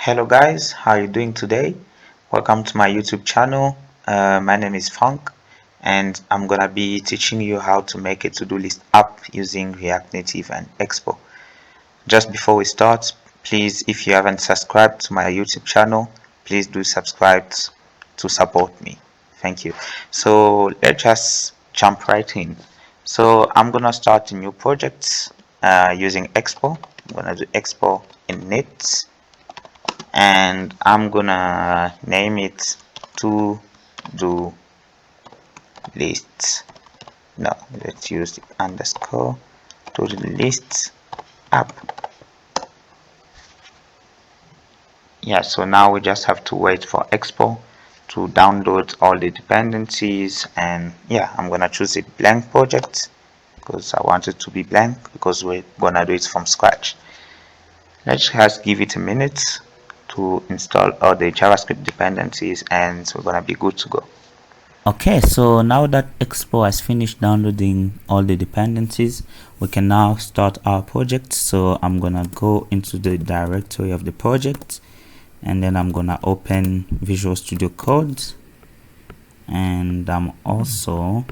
Hello guys, how are you doing today? Welcome to my YouTube channel. My name is Funk and I'm gonna be teaching you how to make a to-do list app using React Native and Expo. Just before we start, please, if you haven't subscribed to my YouTube channel, please do subscribe to support me. Thank you. So let's just jump right in. So I'm gonna start a new project using Expo. I'm gonna do Expo init and I'm gonna name it to do list. No, let's use the underscore to do list app. Yeah, so now we just have to wait for Expo to download all the dependencies, and yeah, I'm gonna choose a blank project because I want it to be blank because we're gonna do it from scratch. Let's just give it a minute to install all the JavaScript dependencies and we're gonna be good to go. Okay, so now that Expo has finished downloading all the dependencies, we can now start our project. So I'm gonna go into the directory of the project and then I'm gonna open Visual Studio Code, and I'm also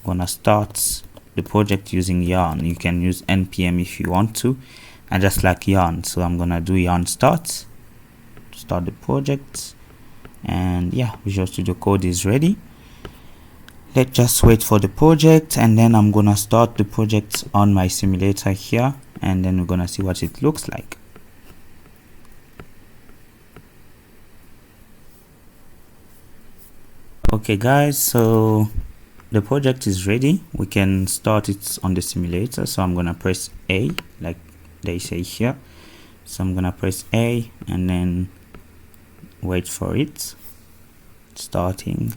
gonna start the project using yarn. You can use npm if you want to, and just like yarn, so I'm gonna do yarn start to start the project. And yeah, Visual Studio Code is ready. Let's just wait for the project, and then I'm gonna start the project on my simulator here, and then we're gonna see what it looks like. Okay guys, so the project is ready. We can start it on the simulator. So I'm gonna press A like they say here. So I'm gonna press A and then wait for it starting.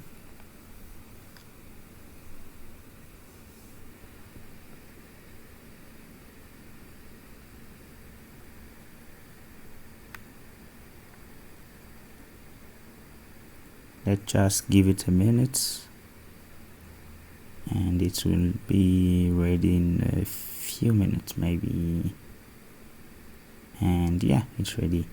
Let's just give it a minute and it will be ready in a few minutes maybe. And yeah, it's ready.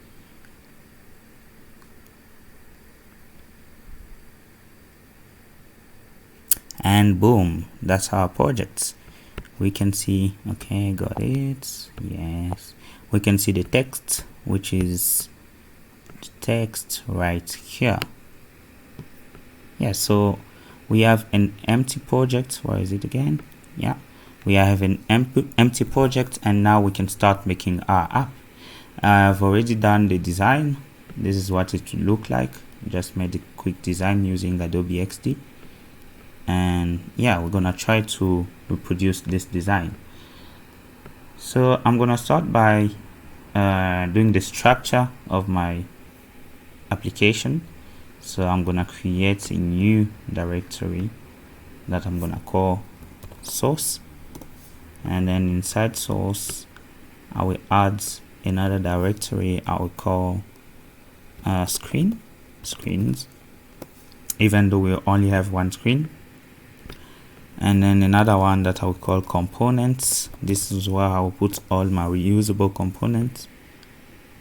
And boom, that's our project. We can see, okay, got it, yes. We can see the text, which is the text right here. Yeah, so we have an empty project. Where is it again? Yeah, we have an empty project, and now we can start making our app. I've already done the design. This is what it will look like. Just made a quick design using Adobe XD, and yeah, we're gonna try to reproduce this design. So I'm gonna start by doing the structure of my application. So I'm gonna create a new directory that I'm gonna call source, and then inside source I will add another directory I will call screens, even though we only have one screen, and then another one that I will call components. This is where I will put all my reusable components,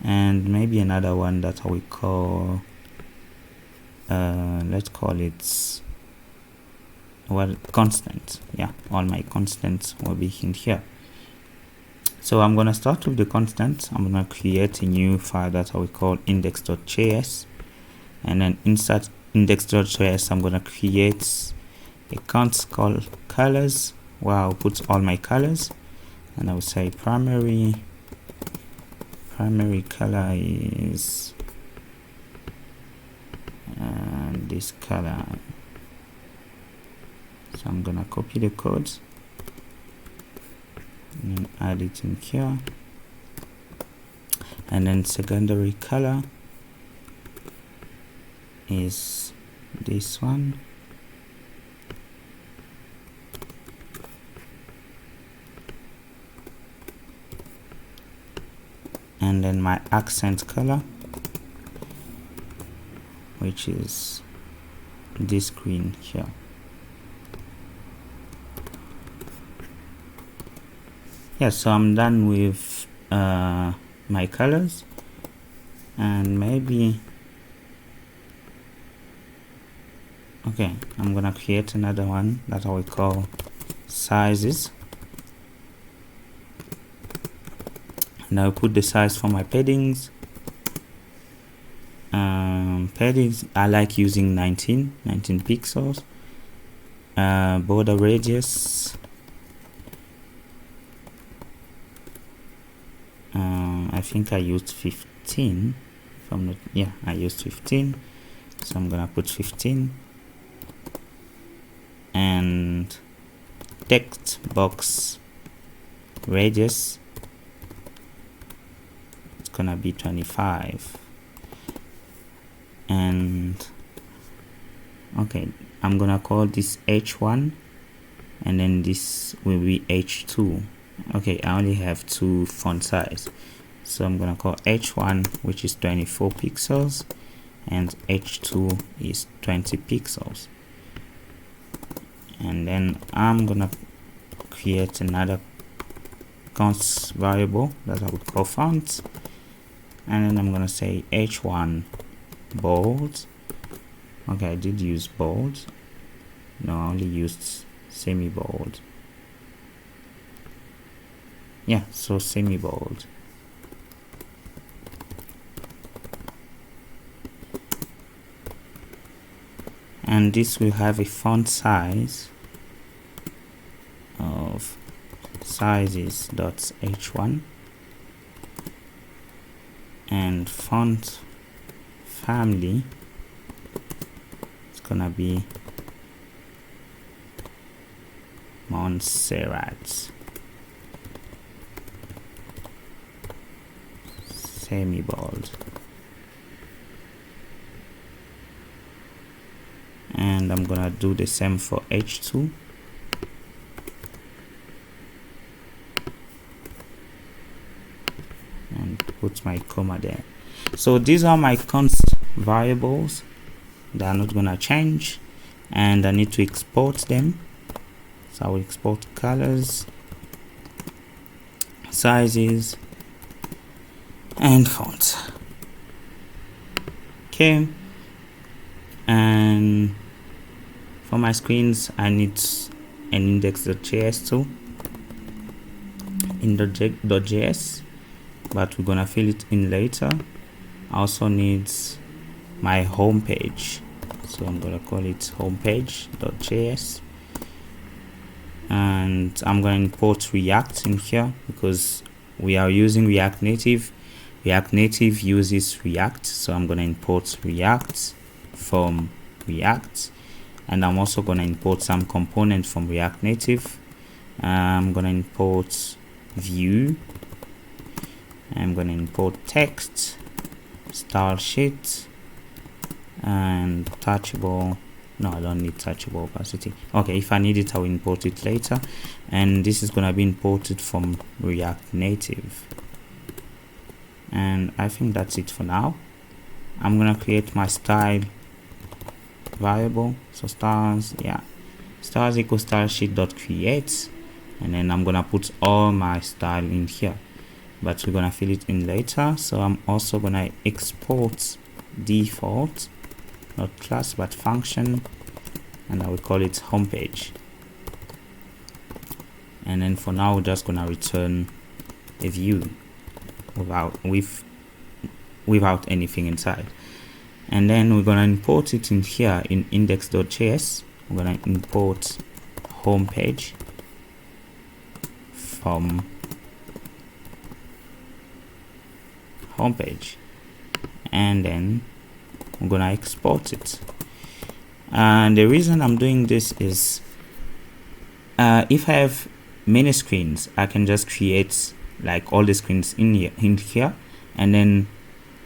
and maybe another one that I will call let's call it constant. Yeah, all my constants will be in here. So I'm gonna start with the constant. I'm gonna create a new file that I will call index.js, and then inside index.js I'm gonna create a const called colors, where I'll put all my colors, and I will say primary color is this color. So I'm gonna copy the code and add it in here, and then secondary color is this one, and then my accent color, which is this green here. Yeah, so I'm done with my colors. and maybe okay, I'm gonna create another one that I will call sizes, and I'll put the size for my paddings. Paddings, I like using 19 pixels. Border radius, I think I used 15 from the, yeah, I used 15, so I'm gonna put 15. And text box radius, it's gonna be 25. And okay, I'm gonna call this H1, and then this will be H2. Okay, I only have 2 font size, so I'm gonna call H1, which is 24 pixels, and H2 is 20 pixels. And then I'm gonna create another const variable that I would call font, and then I'm gonna say H1 bold. Okay, I did use bold. No, I only used semi-bold. Yeah, so semi-bold. And this will have a font size of sizes.h1, and font family, it's gonna be Montserrat, semi-bold. And I'm gonna do the same for H2. And put my comma there. So these are my const variables. They are not gonna change, and I need to export them. So I will export colors, sizes, and fonts. Okay, and for my screens I need an index.js too, index.js, but we're gonna fill it in later. I also need my home page, so I'm gonna call it homepage.js, and I'm gonna import React in here because we are using React Native. React Native uses React, so I'm gonna import React from React, and I'm also gonna import some component from React Native. I'm gonna import view, I'm gonna import text, style sheet, and touchable. No, I don't need touchable opacity. Okay, if I need it I will import it later, and this is gonna be imported from React Native. And I think that's it for now. I'm gonna create my style variable. So stars, yeah, stars equals style sheet dot create, and then I'm gonna put all my style in here, but we're gonna fill it in later. So I'm also gonna export default, not class but function, and I will call it homepage. And then for now we're just gonna return a view without anything inside. And then we're gonna import it in here in index.js. We're gonna import homepage from homepage, and then I'm gonna export it. And the reason I'm doing this is if I have many screens, I can just create like all the screens in here, and then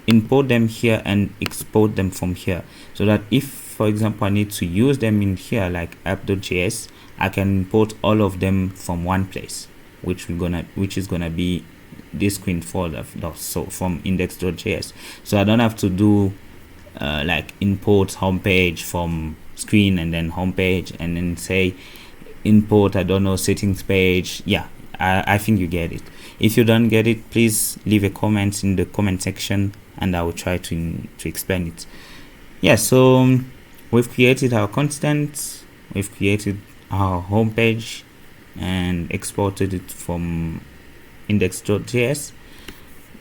import them here and export them from here, so that if, for example, I need to use them in here like app.js, I can import all of them from one place, which is gonna be this screen folder, so from index.js. So I don't have to do like import homepage from screen and then homepage and then say import, I don't know, settings page. Yeah, I think you get it. If you don't get it, please leave a comment in the comment section and I will try to explain it. Yeah, so we've created our content, we've created our homepage and exported it from index.js,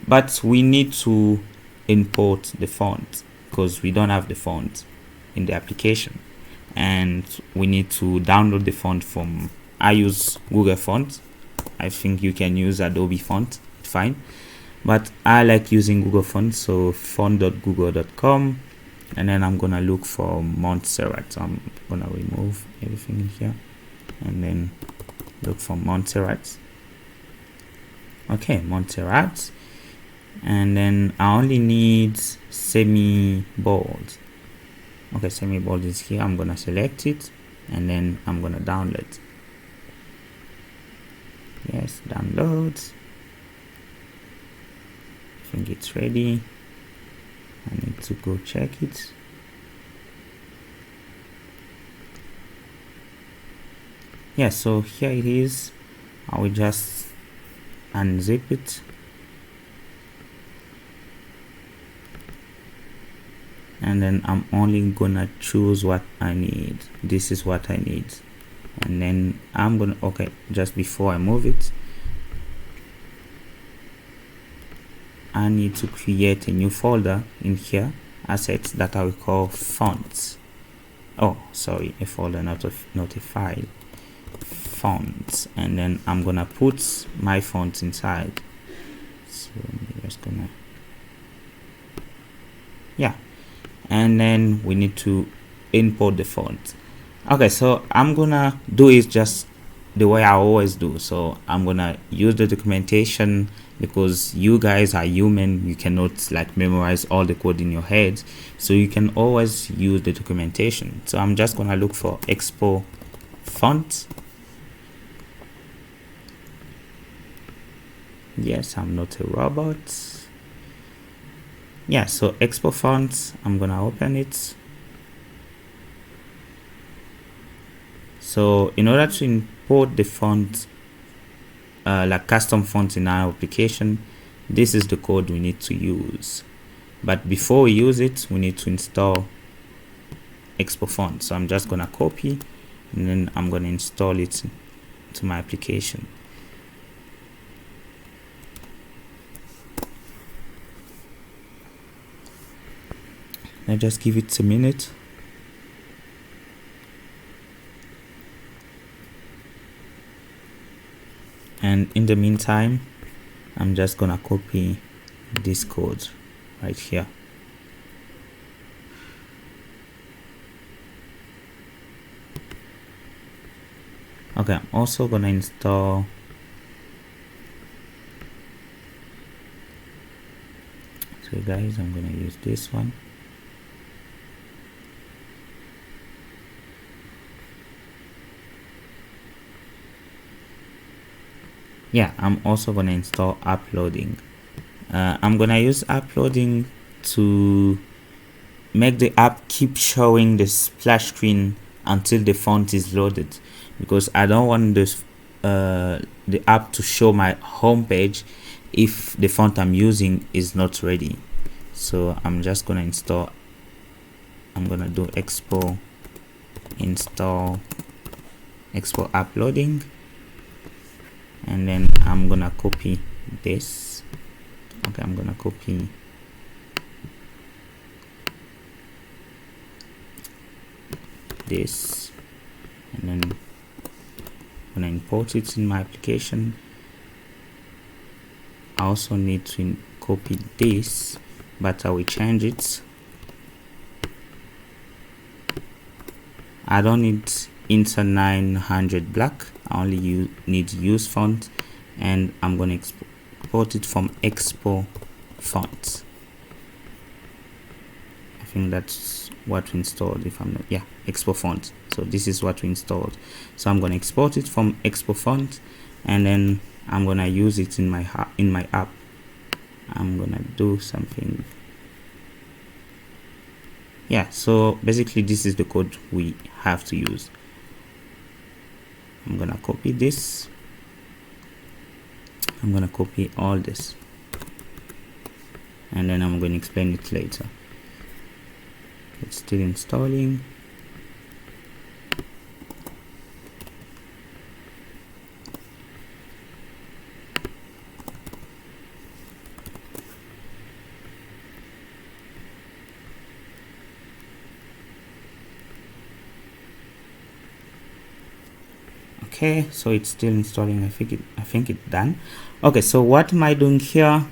but we need to import the font because we don't have the font in the application, and we need to download the font from, I use Google Font. I think you can use Adobe Font, fine, but I like using Google Font, so font.google.com, and then I'm gonna look for Montserrat. So I'm gonna remove everything here and then look for Montserrat. Okay, Montserrat, and then I only need semi-bold. Okay, semi-bold is here. I'm gonna select it and then I'm gonna download. Yes, download. I think it's ready. I need to go check it. Yeah, so here it is. I will just unzip it. And then I'm only gonna choose what I need. This is what I need. And then I'm gonna, okay, just before I move it, I need to create a new folder in here, assets, that I will call fonts. Oh, sorry, a folder, not a file. Fonts. And then I'm gonna put my fonts inside. So I'm just gonna, yeah. And then we need to import the font. Okay, so I'm gonna do it just the way I always do. So I'm gonna use the documentation, because you guys are human, you cannot like memorize all the code in your head, so you can always use the documentation. So I'm just gonna look for Expo font. Yes, I'm not a robot. Yeah, so Expo fonts, I'm gonna open it. So in order to import the font, like custom fonts in our application, this is the code we need to use. But before we use it, we need to install Expo font. So I'm just gonna copy and then I'm gonna install it to my application. Let's just give it a minute. And in the meantime, I'm just gonna copy this code right here. Okay, I'm also gonna install so guys, I'm gonna use this one. Yeah, I'm also gonna install uploading. I'm gonna use uploading to make the app keep showing the splash screen until the font is loaded, because I don't want this the app to show my home page if the font I'm using is not ready. So I'm just gonna install, I'm gonna do Expo install Expo uploading, and then I'm gonna copy this. Okay, I'm gonna copy this and then I'm gonna import it in my application. I also need to copy this, but I will change it. I don't need Inter 900 black, I only need use font, and I'm going to export it from Expo font. I think that's what we installed, if I'm not, yeah, Expo font. So this is what we installed. So I'm going to export it from Expo font, and then I'm going to use it in my app. I'm going to do something. Yeah, so basically this is the code we have to use. I'm gonna copy this. I'm gonna copy all this. and then I'm going to explain it later. It's still installing. Okay, so it's still installing. I think it's done. Okay, so what am I doing here?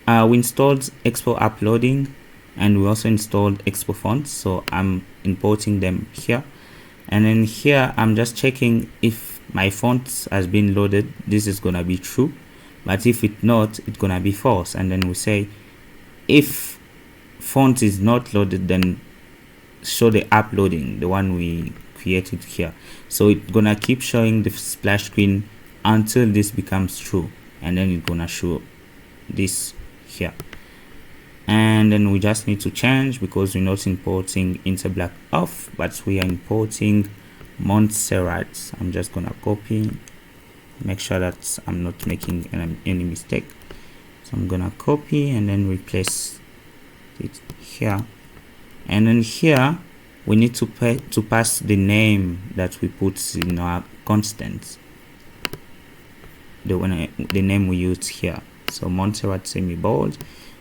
We installed Expo uploading, and we also installed Expo fonts, so I'm importing them here. And then here I'm just checking if my fonts has been loaded. This is gonna be true, but if it not, it's gonna be false. And then we say if font is not loaded, then show the uploading, the one we created here. So it's gonna keep showing the splash screen until this becomes true, and then it's gonna show this here. And then we just need to change, because we're not importing Interblack off, but we are importing Montserrat. I'm just gonna copy, make sure that I'm not making any mistake. So I'm gonna copy and then replace it here. And then here we need to pass the name that we put in our constants, the name we used here. So Montserrat semi-bold,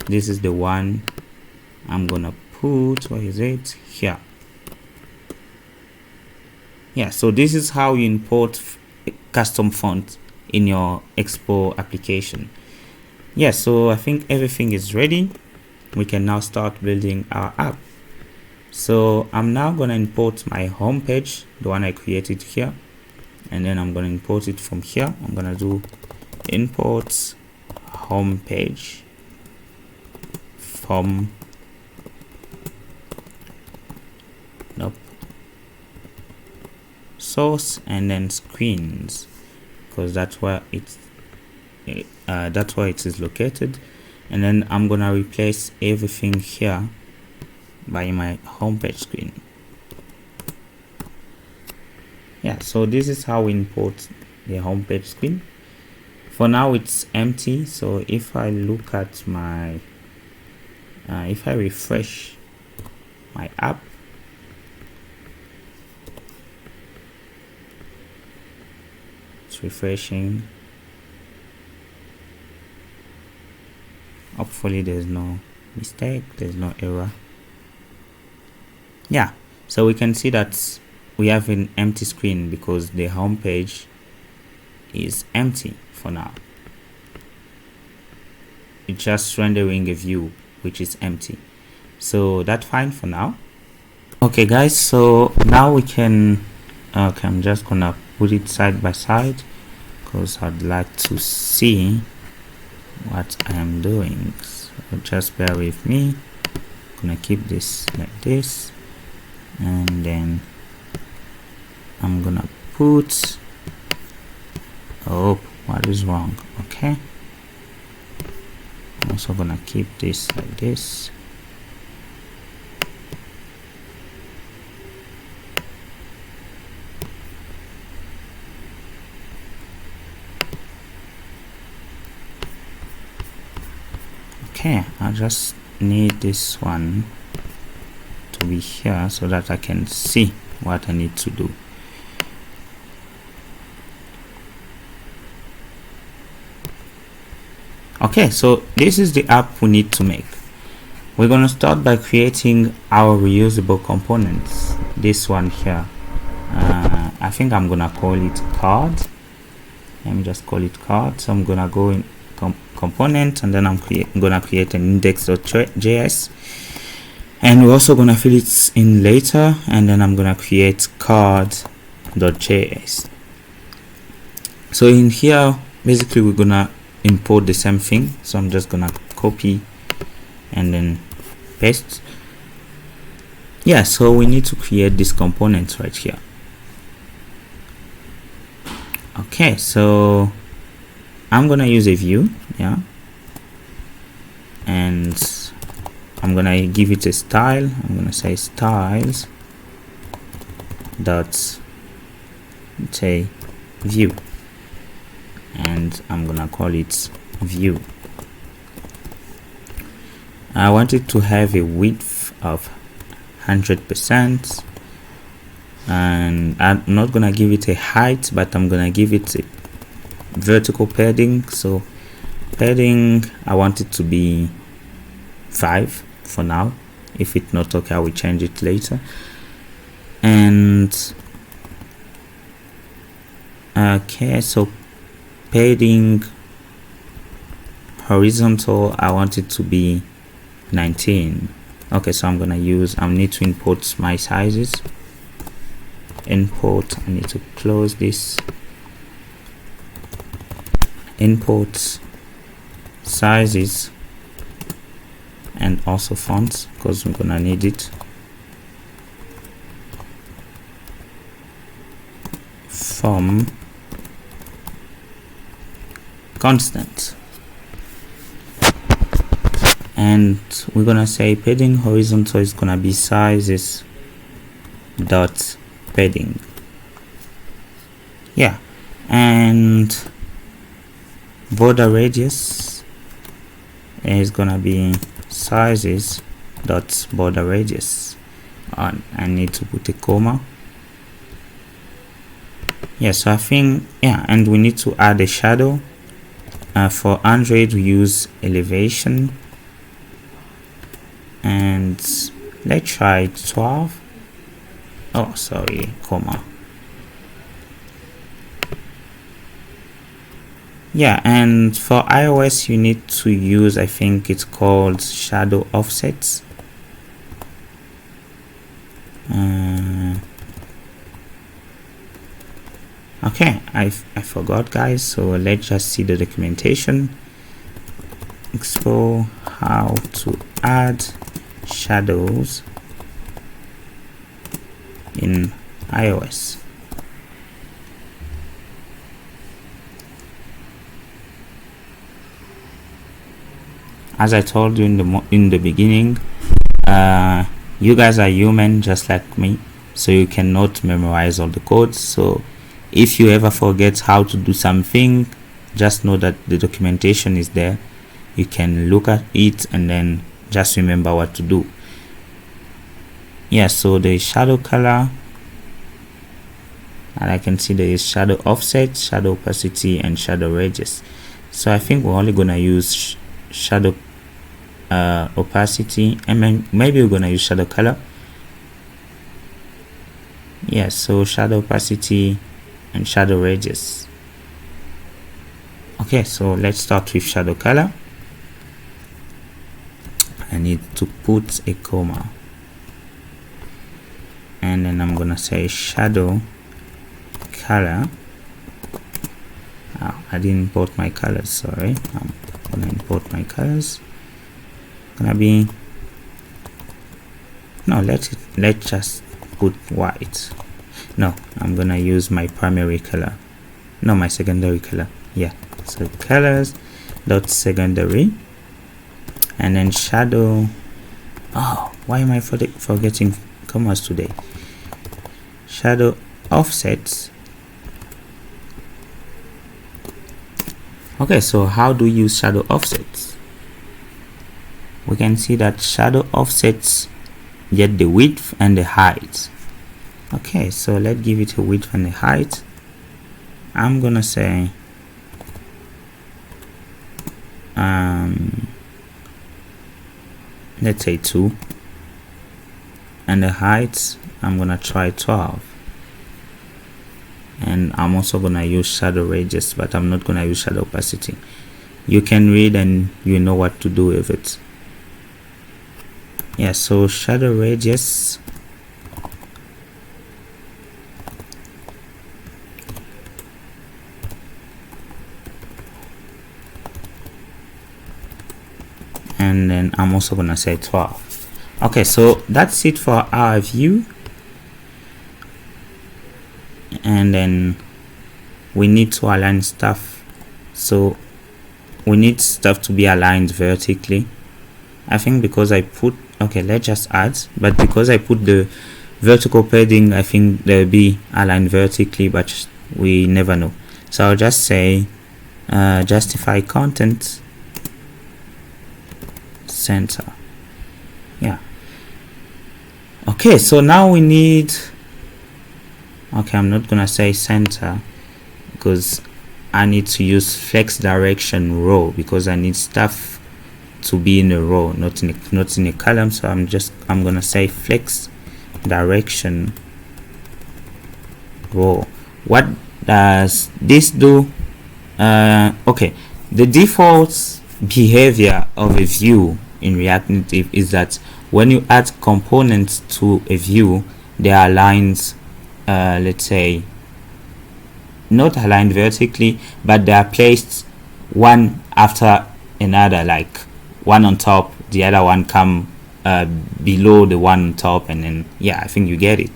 this is the one I'm gonna put. Where is it? Here. Yeah, so this is how you import custom font in your Expo application. Yeah, so I think everything is ready. We can now start building our app. So I'm now gonna import my home page, the one I created here, and then I'm gonna import it from here. I'm gonna do import home page from source, and then screens, because that's where it is located. And then I'm gonna replace everything here by my homepage screen. Yeah, so this is how we import the homepage screen. For now it's empty, so if I look at my if I refresh my app, it's refreshing. Hopefully there's no mistake, there's no error. Yeah, so we can see that we have an empty screen because the home page is empty for now. It's just rendering a view which is empty, so that's fine for now. Okay guys, so now we can I'm just gonna put it side by side because I'd like to see what I am doing, so just bear with me. I'm gonna keep this like this, and then I'm gonna put, oh, what is wrong? Okay, I'm also gonna keep this like this. Okay, I just need this one to be here so that I can see what I need to do. Okay, so this is the app we need to make. We're going to start by creating our reusable components. This one here, I think I'm going to call it card. Let me just call it card. So I'm going to go in component, and then I'm going to create an index.js, and we're also going to fill it in later, and then I'm going to create card.js. So in here basically we're going to import the same thing, so I'm just gonna copy and then paste. Yeah, so we need to create this component right here. Okay, so I'm gonna use a view, yeah, and I'm gonna give it a style. I'm gonna say styles dot say view, and I'm gonna call it view. I want it to have a width of 100%, and I'm not gonna give it a height, but I'm gonna give it a vertical padding. So padding, I want it to be 5 for now. If it's not okay, I will change it later. And okay, so padding horizontal, I want it to be 19. Okay, so I need to import my sizes. Import, I need to close this. Import sizes and also fonts, because we're gonna need it. From constant, and we're gonna say padding horizontal is gonna be sizes dot padding. Yeah, and border radius is gonna be sizes dot border radius. And I need to put a comma. Yeah, so I think, yeah, and we need to add a shadow. For Android we use elevation, and let's try 12. Oh, sorry, comma. Yeah, and for iOS you need to use, I think it's called shadow offsets. Okay, I forgot, guys, so let's just see the documentation. Expo how to add shadows in iOS. As I told you in the beginning, you guys are human just like me, so you cannot memorize all the codes. So if you ever forget how to do something, just know that the documentation is there. You can look at it and then just remember what to do. Yeah, so the shadow color, and I can see there is shadow offset, shadow opacity, and shadow radius. So I think we're only gonna use shadow opacity, and maybe we're gonna use shadow color. Yeah, so shadow opacity and shadow radius. Okay, so let's start with shadow color. I need to put a comma, and then I'm gonna say shadow color. Oh, I didn't import my colors, sorry. I'm gonna import my colors. Gonna be, no, let's just put white. No, I'm gonna use my primary color, no, my secondary color. Yeah, so colors dot secondary, and then shadow. Oh, why am I forgetting commas today? Shadow offsets. Okay, so how do we use shadow offsets? We can see that shadow offsets get the width and the height. Okay, so let's give it a width and a height. I'm gonna say let's say 2, and the height I'm gonna try 12. And I'm also gonna use shadow radius, but I'm not gonna use shadow opacity. You can read and you know what to do with it. Yeah, so shadow radius, and then I'm also gonna say 12. Okay, so that's it for our view. And then we need to align stuff, so we need stuff to be aligned vertically. I think because I put, okay, let's just add, but because I put the vertical padding, I think they'll be aligned vertically, but we never know. So I'll just say justify content center. Okay, so now we need, okay, I'm not gonna say center because I need to use flex direction row because I need stuff to be in a row, not in a column. So I'm gonna say flex direction row. What does this do? Okay, the default behavior of a view in React Native is that when you add components to a view, they are aligned, let's say, not aligned vertically, but they are placed one after another, like one on top, the other one come below the one on top, and then yeah, I think you get it.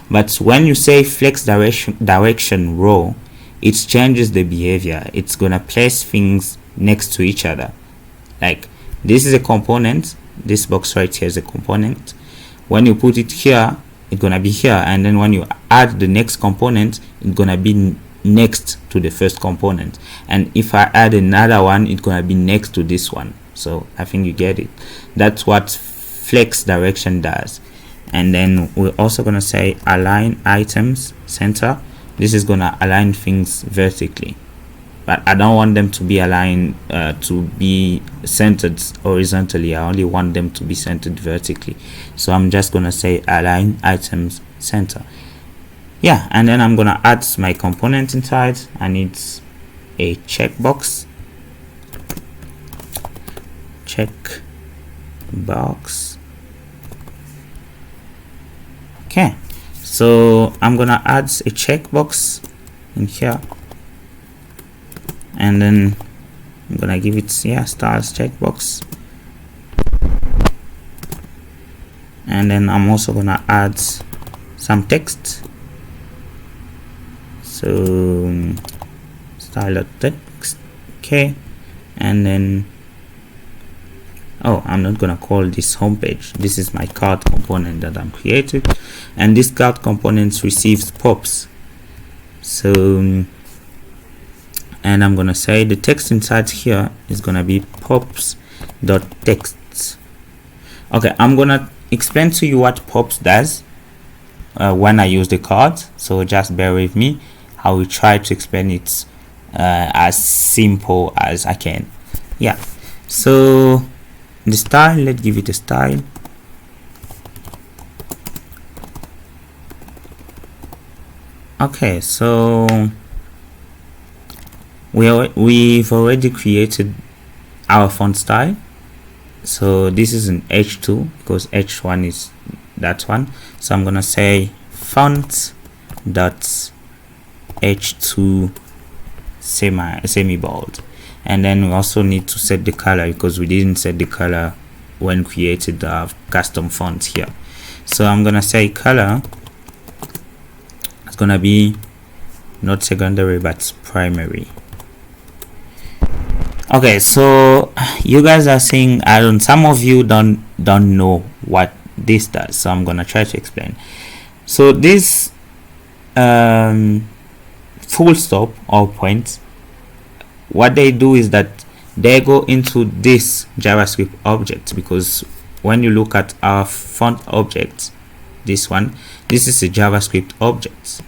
But when you say flex direction row, it changes the behavior. It's gonna place things next to each other. Like this is a component, this box right here is a component. When you put it here, it's gonna be here, and then when you add the next component, it's gonna be next to the first component, and if I add another one, it's gonna be next to this one. So I think you get it. That's what flex direction does. And then we're also gonna say align items center. This is gonna align things vertically, but I don't want them to be aligned to be centered horizontally. I only want them to be centered vertically. So I'm just gonna say align items center. Yeah, and then I'm gonna add my component inside. I need a checkbox. Okay, so I'm gonna add a checkbox in here, and then I'm gonna give it stars checkbox, and then I'm also gonna add some text. So style.text, okay, and then I'm not gonna call this homepage. This is my card component that I'm creating, and this card component receives pops. So, and I'm gonna say the text inside here is gonna be pops.text. Okay, I'm gonna explain to you what pops does when I use the card. So just bear with me. I will try to explain it as simple as I can. Yeah. So the style, let's give it a style. Okay, so we've already created our font style. So this is an H2 because H1 is that one. So I'm gonna say font dot H2 semi bold, and then we also need to set the color because we didn't set the color when created the custom font here. So I'm gonna say color is gonna be not secondary but primary. Okay, so you guys are saying some of you don't know what this does, so I'm gonna try to explain. So this full stop or points, what they do is that they go into this JavaScript object, because when you look at our font object, this is a JavaScript object.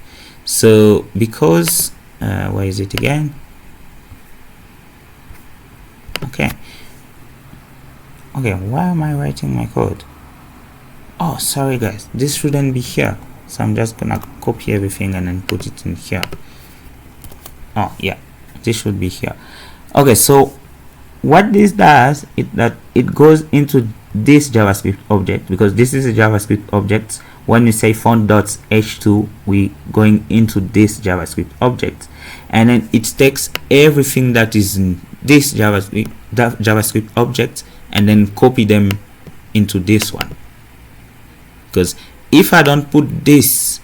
So because where is it again? Okay, why am I writing my code? Oh, sorry guys, this shouldn't be here, so I'm just gonna copy everything and then put it in here. Oh yeah, this should be here. Okay, so what this does is that it goes into this JavaScript object, because this is a JavaScript object. When you say font.h2, we going into this JavaScript object, and then it takes everything that is in this JavaScript object and then copy them into this one. Because if I don't put this,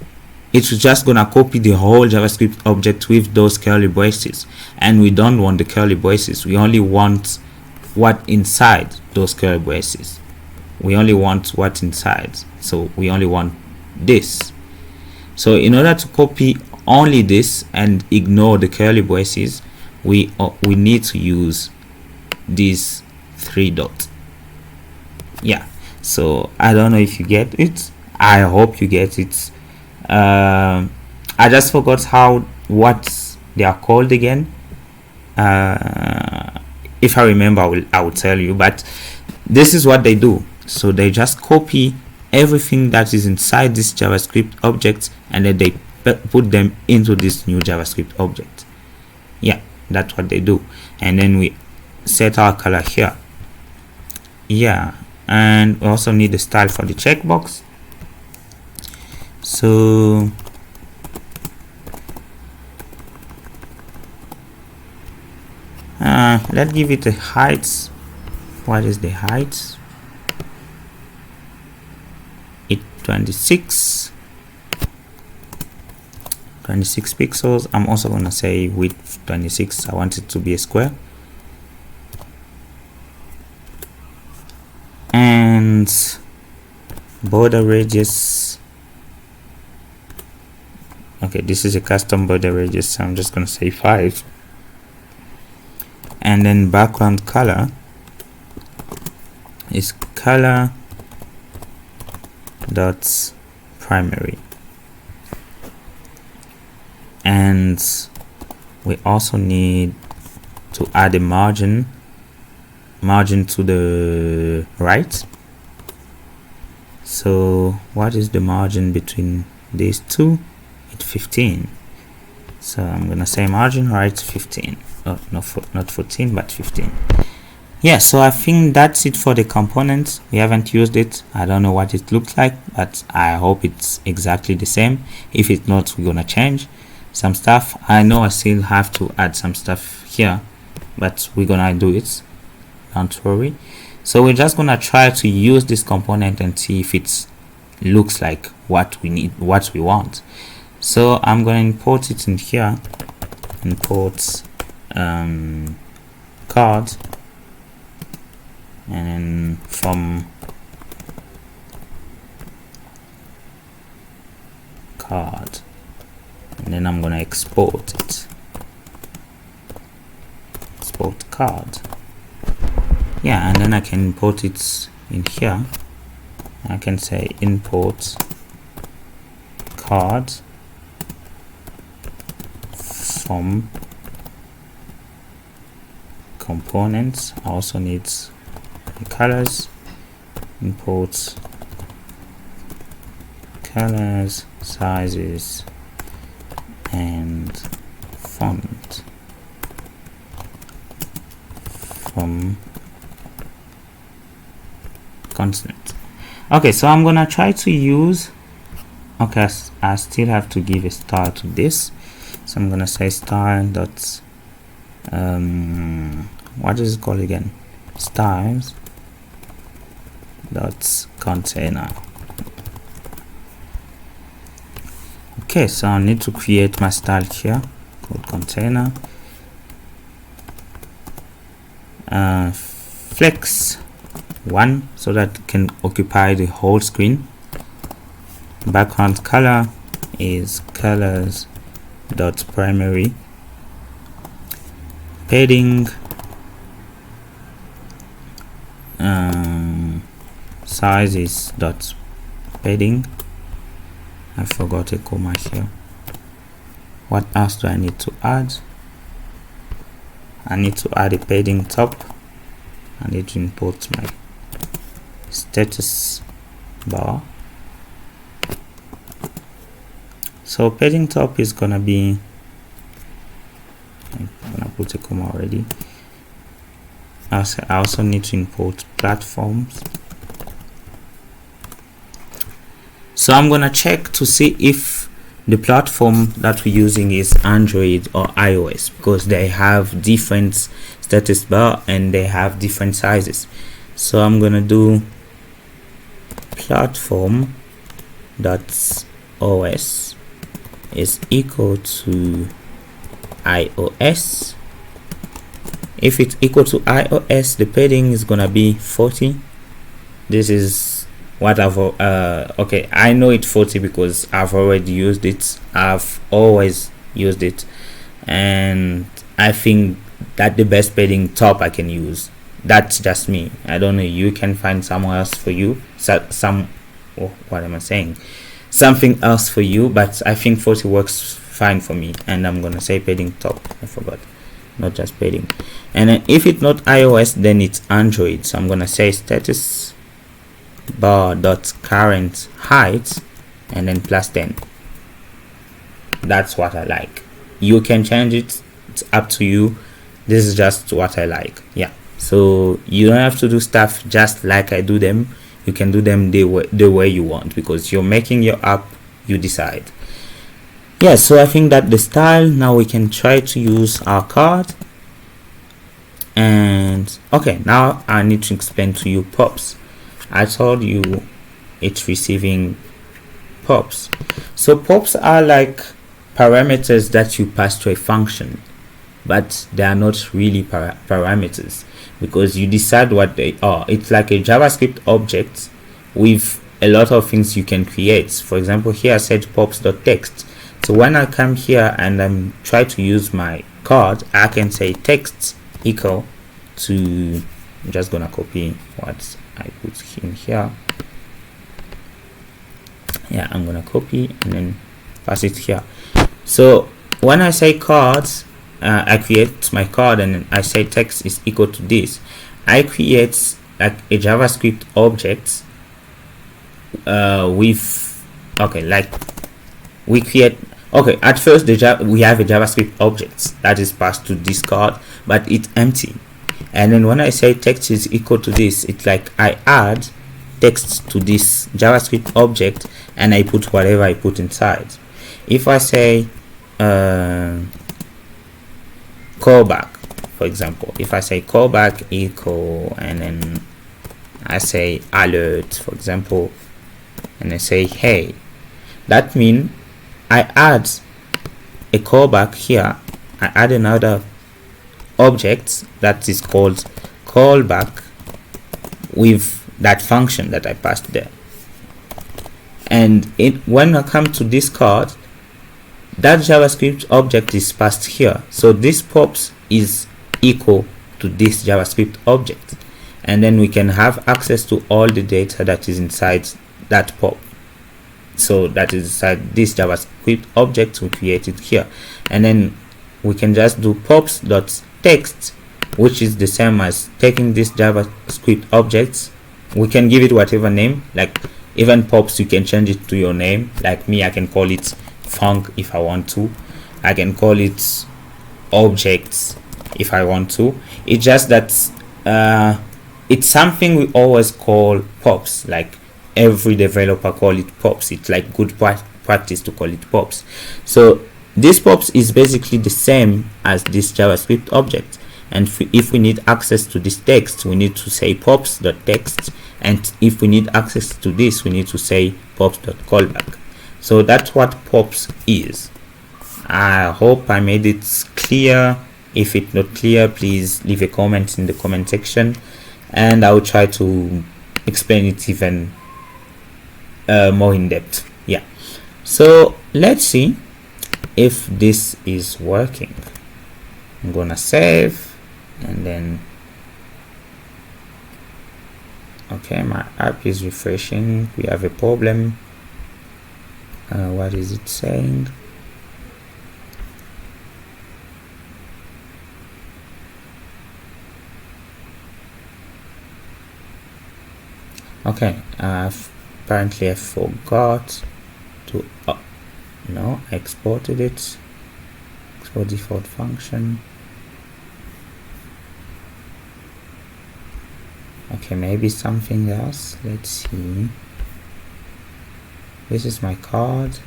it's just gonna copy the whole JavaScript object with those curly braces, and we don't want the curly braces. We only want what inside those curly braces. We only want what inside, so we only want this. So in order to copy only this and ignore the curly braces, we need to use these 3 dots. Yeah, so I don't know if you get it. I hope you get it. I just forgot what they are called again. If I remember, I will tell you. But this is what they do. So they just copy everything that is inside this JavaScript object, and then they put them into this new JavaScript object. Yeah, that's what they do. And then we set our color here. Yeah, and we also need a style for the checkbox. So let's give it a height. What is the height? It 26 pixels. I'm also gonna say width 26. I want it to be a square. And border radius, okay, this is a custom border radius, so I'm just gonna say 5. And then background color is color dot primary. And we also need to add a margin to the right. So what is the margin between these two? It's 15. So I'm gonna say margin right 15. Oh, no, not 14 but 15. Yeah, so I think that's it for the components. We haven't used it. I don't know what it looks like, but I hope it's exactly the same. If it's not, we're gonna change some stuff. I know I still have to add some stuff here, but we're gonna do it, don't worry. So we're just gonna try to use this component and see if it looks like what we need, what we want. So I'm gonna import it in here. Import card, and then from card, and then I'm gonna export it. Export card. Yeah, and then I can import it in here. I can say import card from components. I also need the colors. Import colors, sizes, and font from constant. Okay, so I'm gonna try to use, okay, I still have to give a style to this, so I'm gonna say style dot what is it called again? Styles dot container. Okay, so I need to create my style here called container. Flex 1 so that it can occupy the whole screen. Background color is colors dot primary. Padding size is dot padding. I forgot a comma here. What else do I need to add? I need to add a padding top. I need to import my status bar. So padding top is gonna be, I'm gonna put a comma already. I also need to import platforms. So I'm gonna check to see if the platform that we're using is Android or iOS, because they have different status bar and they have different sizes. So I'm gonna do platform dot OS is equal to iOS. If it's equal to iOS, the padding is gonna be 40. This is what I've okay, I know it's 40 because I've already used it. I've always used it, and I think that the best padding top I can use. That's just me. I don't know, you can find somewhere else for you, some what am I saying, something else for you, but I think 40 works fine for me. And I'm gonna say padding top, I forgot, not just padding. And then if it's not iOS, then it's Android. So I'm gonna say status bar dot current height and then +10. That's what I like. You can change it, it's up to you. This is just what I like. Yeah, so you don't have to do stuff just like I do them. You can do them the way you want, because you're making your app, you decide. Yeah, so I think that the style. Now we can try to use our card. And okay, now I need to explain to you pops. I told you it's receiving pops. So pops are like parameters that you pass to a function, but they are not really parameters, because you decide what they are. It's like a JavaScript object with a lot of things you can create. For example, here I said pops.text. So when I come here and I'm try to use my card, I can say text equal to, I'm just gonna copy what I put in here. Yeah, I'm gonna copy and then pass it here. So when I say cards, I create my card and I say text is equal to this. I create like a JavaScript object with, okay, like we create, okay, at first we have a JavaScript object that is passed to this card, but it's empty. And then when I say text is equal to this, it's like I add text to this JavaScript object and I put whatever I put inside. If I say callback, for example, if I say callback equal and then I say alert, for example, and I say hey, that means I add a callback here. I add another object that is called callback with that function that I passed there. And when I come to this card, that JavaScript object is passed here. So this pops is equal to this JavaScript object. And then we can have access to all the data that is inside that pop. So that is inside this JavaScript object we created here. And then we can just do pops.text, which is the same as taking this JavaScript objects. We can give it whatever name, like even pops, you can change it to your name. Like me, I can call it funk if I want to. I can call it objects if I want to. It's just that it's something we always call pops. Like every developer call it pops. It's like good practice to call it pops. So this pops is basically the same as this JavaScript object. And if we need access to this text, we need to say pops.text. And if we need access to this, we need to say pops.callback. So that's what pops is. I hope I made it clear. If it's not clear, please leave a comment in the comment section and I will try to explain it even more in depth. Yeah, so let's see if this is working. I'm gonna save and then okay, my app is refreshing. We have a problem. What is it saying? Okay, apparently I forgot to no, I exported it. Export default function. Okay, maybe something else. Let's see. This is my card.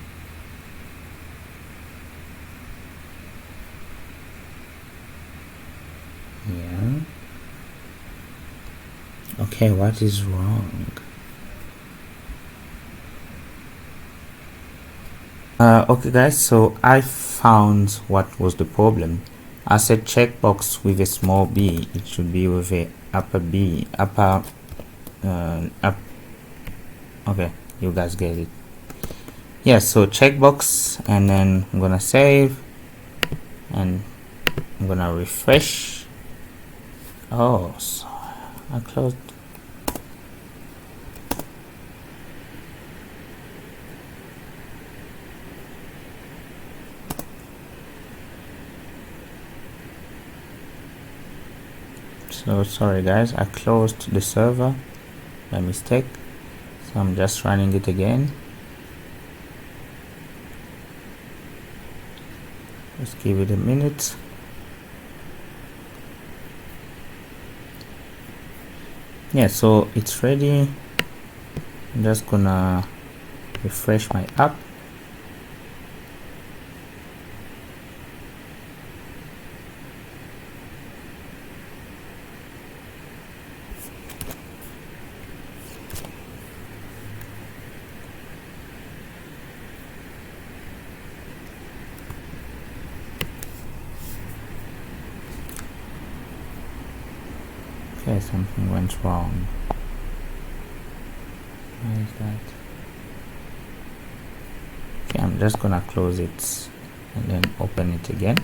Yeah. Okay, what is wrong? Okay guys, so I found what was the problem. I said checkbox with a small b. It should be with a upper b, upper up. Okay, you guys get it. Yeah, so checkbox, and then I'm gonna save and I'm gonna refresh. Oh, sorry, I closed. So sorry guys, I closed the server by mistake, so I'm just running it again. Let's give it a minute. Yeah, so it's ready. I'm just gonna refresh my app. Okay, something went wrong. Why is that? Okay, I'm just gonna close it and then open it again.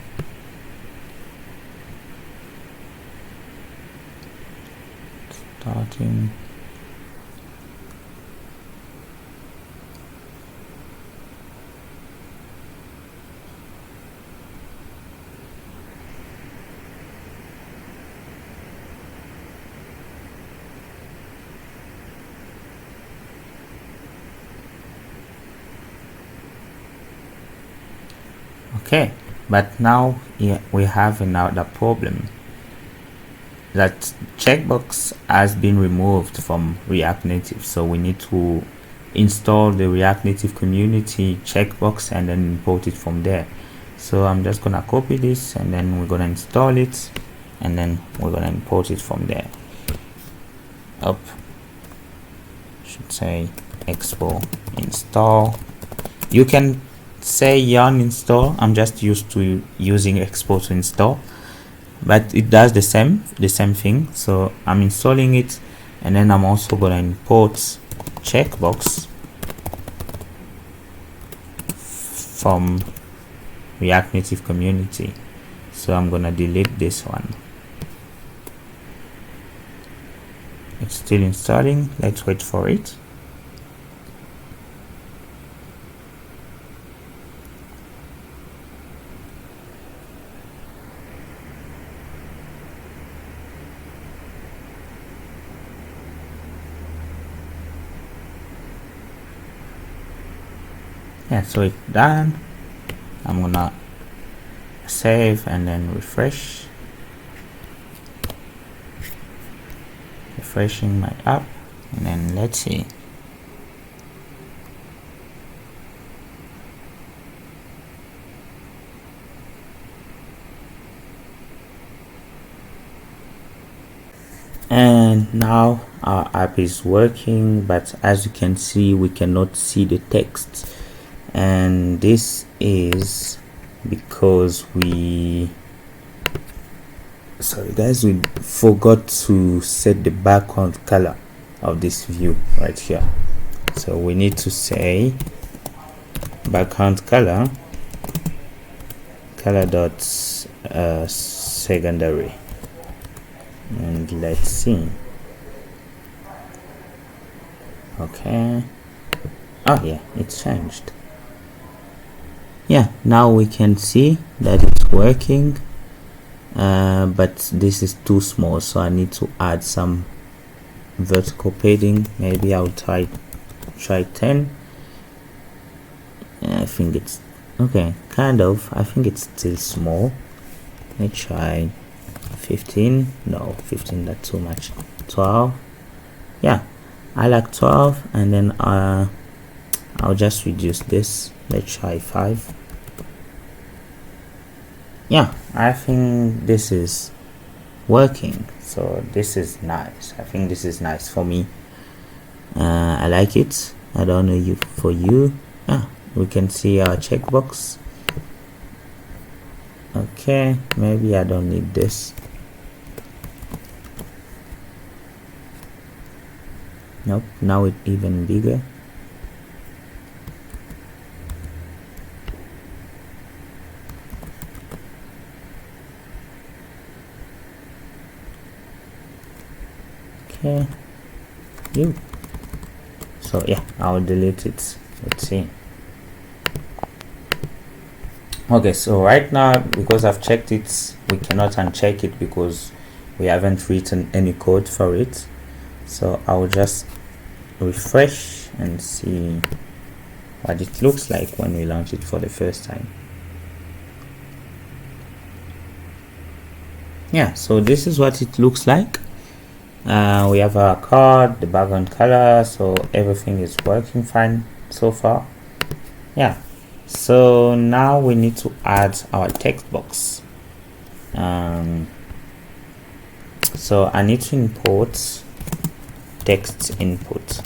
Starting. Okay, but now we have another problem. That checkbox has been removed from React Native, so we need to install the React Native community checkbox and then import it from there. So I'm just gonna copy this and then we're gonna install it and then we're gonna import it from there. Up, should say Expo install. You can say yarn install. I'm just used to using Expo to install, but it does the same thing. So I'm installing it and then I'm also gonna import checkbox from React Native community. So I'm gonna delete this one. It's still installing. Let's wait for it. Yeah, so it's done. I'm gonna save and then refreshing my app, and then let's see. And now our app is working, but as you can see, we cannot see the text, and this is because we forgot to set the background color of this view right here. So we need to say background color dot secondary, and let's see. Okay, oh yeah, it's changed. Yeah, now we can see that it's working, but this is too small, so I need to add some vertical padding. Maybe I'll try 10. I think it's okay, kind of. I think it's still small. Let's try 15. No, 15, that's too much. 12. Yeah, I like 12, and then I'll just reduce this. Let's try 5. Yeah, I think this is working, so this is nice. I think this is nice for me. I like it. I don't know for you. Yeah, we can see our checkbox. Okay, maybe I don't need this. Nope, now it's even bigger. Okay, so yeah, I'll delete it. Let's see. Okay, so right now, because I've checked it, we cannot uncheck it because we haven't written any code for it, so I'll just refresh and see what it looks like when we launch it for the first time. Yeah, so this is what it looks like. We have our card, the background color, so everything is working fine so far. Yeah, so now we need to add our text box. So I need to import text input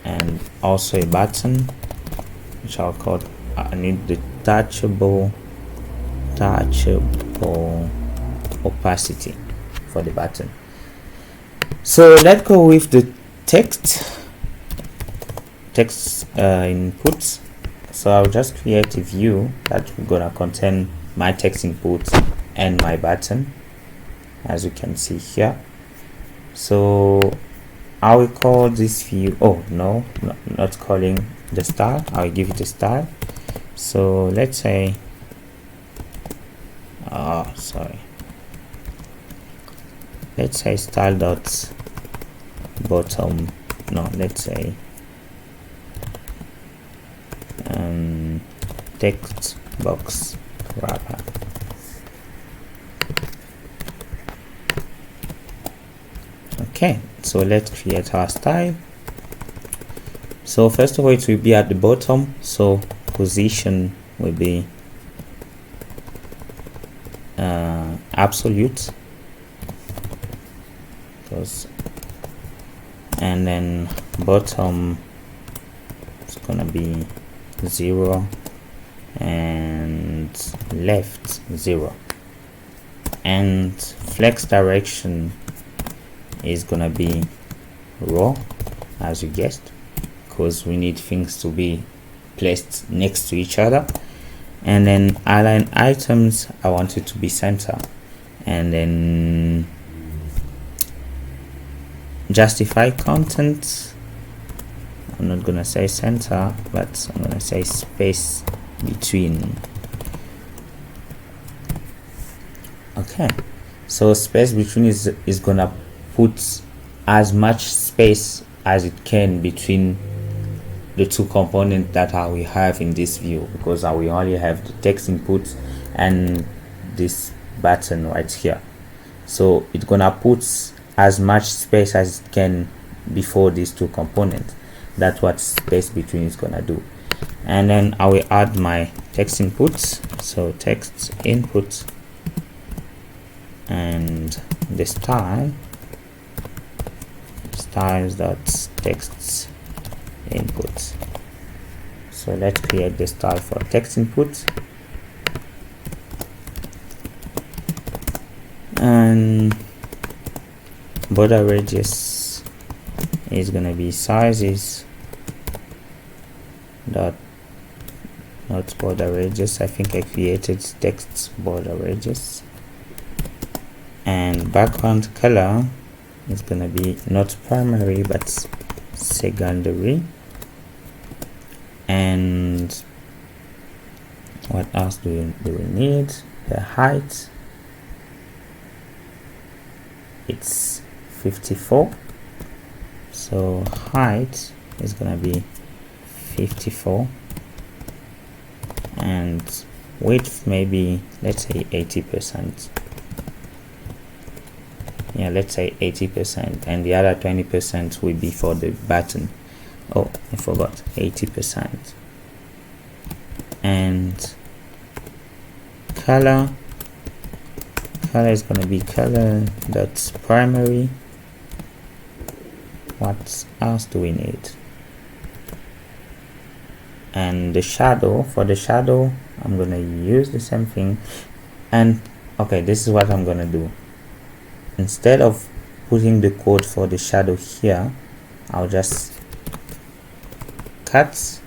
and also a button, which I'll call, I need the touchable opacity for the button. So let's go with the text inputs. So I'll just create a view that we're gonna contain my text input and my button, as you can see here. So I will call this view, oh no, not calling the style, I'll give it a style. So let's say let's say style dot bottom, no, let's say text box wrapper. Okay, so let's create our style. So first of all, it will be at the bottom, so position will be absolute, and then bottom is gonna be 0 and left 0, and flex direction is gonna be raw, as you guessed, because we need things to be placed next to each other. And then align items, I want it to be center, and then justify content, I'm not gonna say center, but I'm gonna say space between. Okay, so space between is gonna put as much space as it can between the two components that we have in this view, because we only have the text input and this button right here. So it's gonna put as much space as it can before these two components. That's what space between is gonna do. And then I will add my text inputs, so text input and the styles.text input. So let's create the style for text input, and border radius is gonna be sizes dot, not border radius, I think I created text border radius, and background color is gonna be not primary but secondary. And what else do we need? The height, it's 54, so height is gonna be 54, and width maybe, let's say 80%. Yeah, let's say 80%, and the other 20% will be for the button. Oh, I forgot, 80%. And color is gonna be color that's primary. What else do we need? And the shadow, for the shadow I'm gonna use the same thing. And okay, this is what I'm gonna do. Instead of putting the code for the shadow here, I'll just cut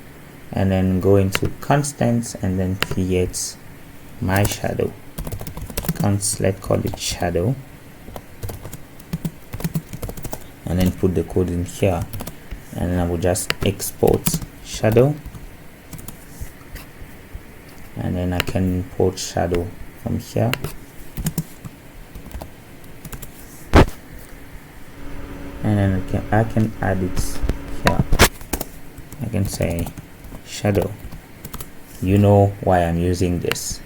and then go into constants and then create my shadow. Let's call it shadow, and then put the code in here, and then I will just export shadow, and then I can import shadow from here, and then I can add it here. I can say shadow. You know why I'm using this.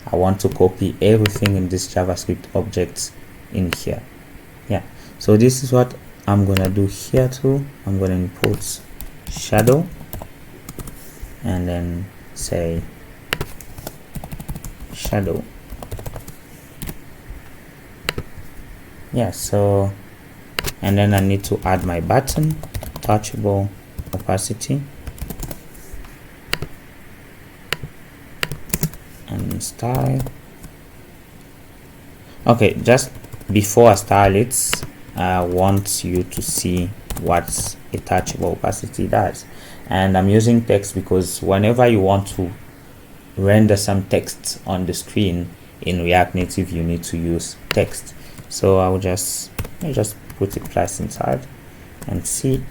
I want to copy everything in this JavaScript objects in here. Yeah, so this is what I'm gonna do here too. I'm gonna import shadow and then say shadow. Yeah, so, and then I need to add my button, touchable opacity, and style. Okay, just before I style it, I want you to see what a touchable opacity does. And I'm using text because whenever you want to render some text on the screen in React Native, you need to use text. So I'll just put a plus inside and see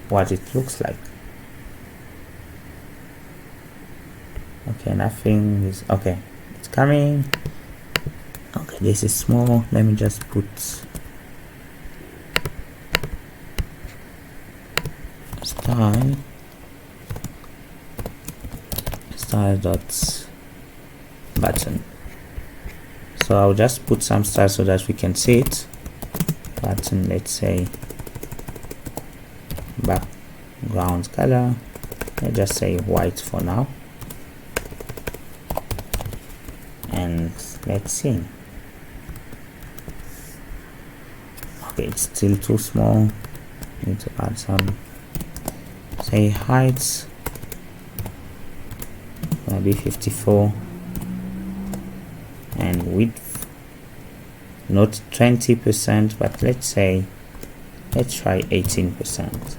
what it looks like. Okay, nothing is okay. It's coming. Okay, this is small. Let me just put style dot button. So I'll just put some style so that we can see it. Button, let's say background color. Let's just say white for now. And let's see. Okay, it's still too small. Need to add some, say, height, maybe 54, and width not 20%, but let's try 18%.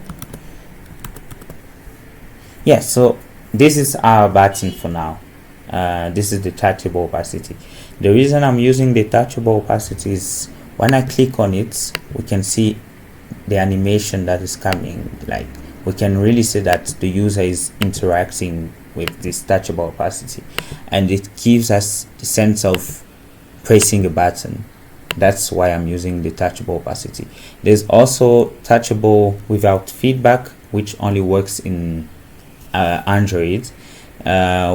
Yeah, so this is our button for now. This is the touchable opacity. The reason I'm using the touchable opacity is when I click on it, we can see the animation that is coming. Like, we can really see that the user is interacting with this touchable opacity, and it gives us the sense of pressing a button. That's why I'm using the touchable opacity. There's also touchable without feedback, which only works in Android,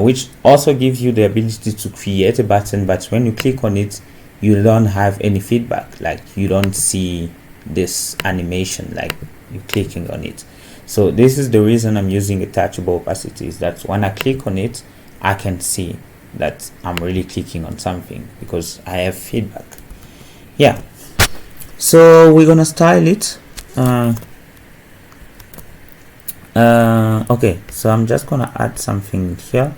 which also gives you the ability to create a button, but when you click on it, you don't have any feedback. Like, you don't see this animation like you're clicking on it. So this is the reason I'm using a touchable opacity, is that when I click on it, I can see that I'm really clicking on something because I have feedback. Yeah, so we're gonna style it. Okay, so I'm just gonna add something here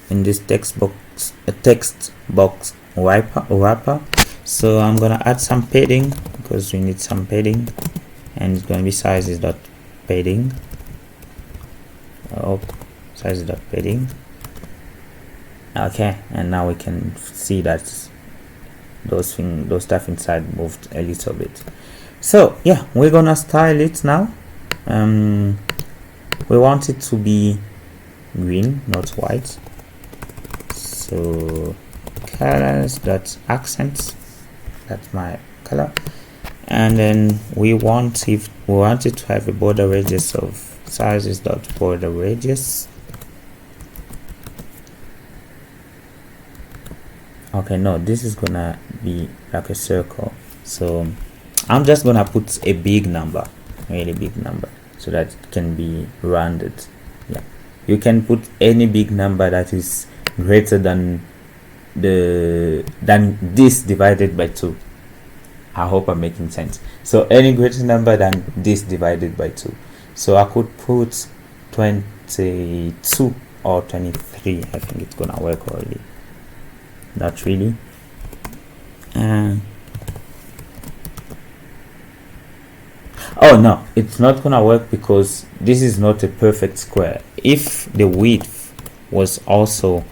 in this text box wrapper. So I'm gonna add some padding because we need some padding, and it's gonna be sizes.padding. Sizes.padding. Okay, and now we can see that those stuff inside moved a little bit. So yeah, we're gonna style it now. We want it to be green, not white. So colors.accents, that's my color, and then we want it to have a border radius of sizes.border radius. Okay, no, this is gonna be like a circle, so I'm just gonna put a big number, really big number, so that it can be rounded. Yeah, you can put any big number that is greater than this divided by 2. I hope I'm making sense. So any greater number than this divided by 2. So I could put 22 or 23. I think it's gonna work already. Not really. Oh no, it's not gonna work because this is not a perfect square. If the width was also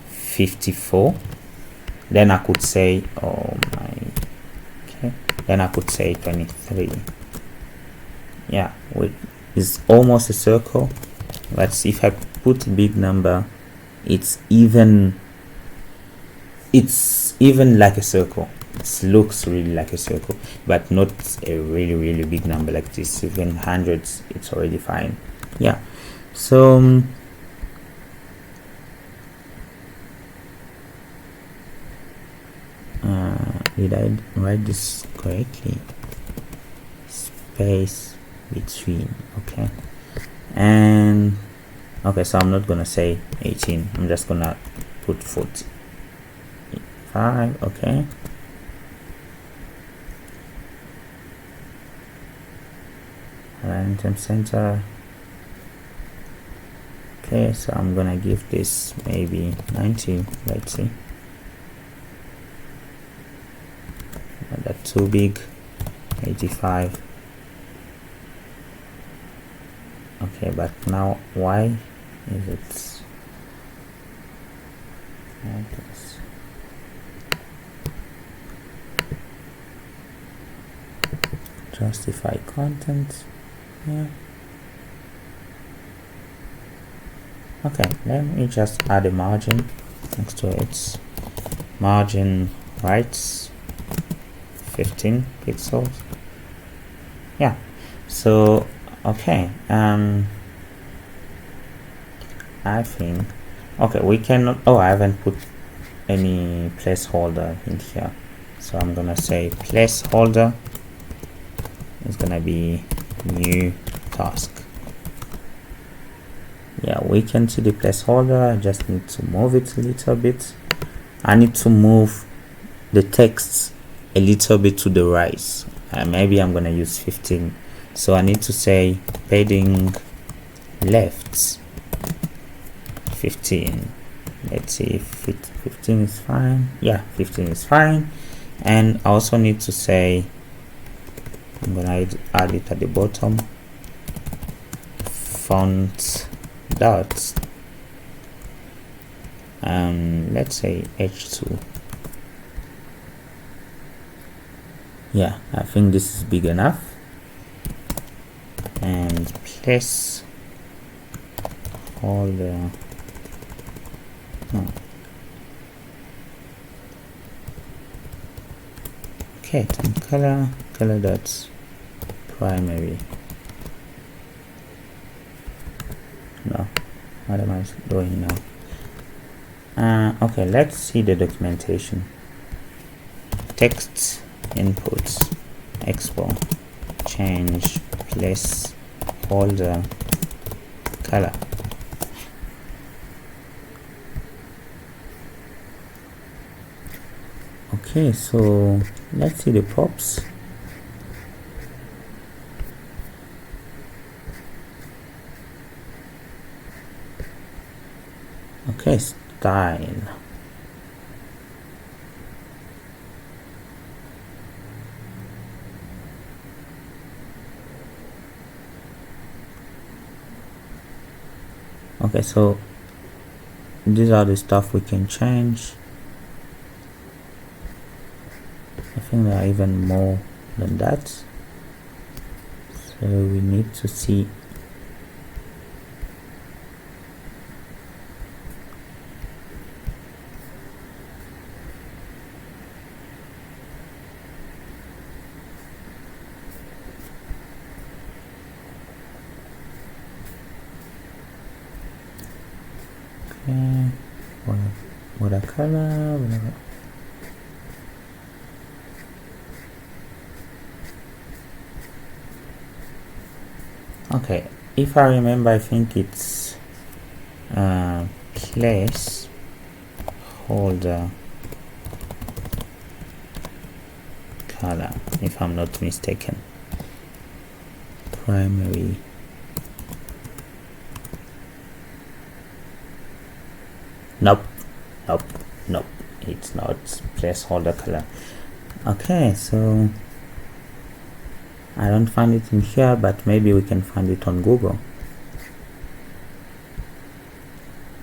54, then I could say, then I could say 23. Yeah, it's almost a circle, but if I put a big number, it's even it's even like a circle. It looks really like a circle, but not a really big number like this. Even hundreds, it's already fine. Yeah. So did I write this correctly? Space between. Okay. And okay, so I'm not gonna say 18. I'm just gonna put 45. Okay. Align temp center. Okay, so I'm gonna give this maybe 90. Let's see. Not that too big. 85. Okay, but now why is it like this? Justify content. Yeah. Okay, let me just add a margin next to it. Margin rights 15 pixels. Yeah. So okay, I think okay, we cannot. Oh, I haven't put any placeholder in here, so I'm gonna say placeholder is gonna be new task. Yeah, we can see the placeholder. I just need to move it a little bit. I need to move the text a little bit to the right. Maybe I'm gonna use 15. So I need to say padding left 15. Let's see if 15 is fine. Yeah, 15 is fine. And I also need to say, I'm gonna add it at the bottom, font dot, let's say H2. Yeah, I think this is big enough. And place all the okay, and color dots primary. No, what am I doing now? Okay, let's see the documentation. Text inputs Expo, change place holder color. Okay, so let's see the props. Okay, style. Okay, so these are the stuff we can change. I think there are even more than that, so we need to see. Okay, watercolor, whatever. Okay, if I remember, I think it's place holder color, if I'm not mistaken. Primary. Nope, it's not placeholder color. Okay, so I don't find it in here, but maybe we can find it on Google.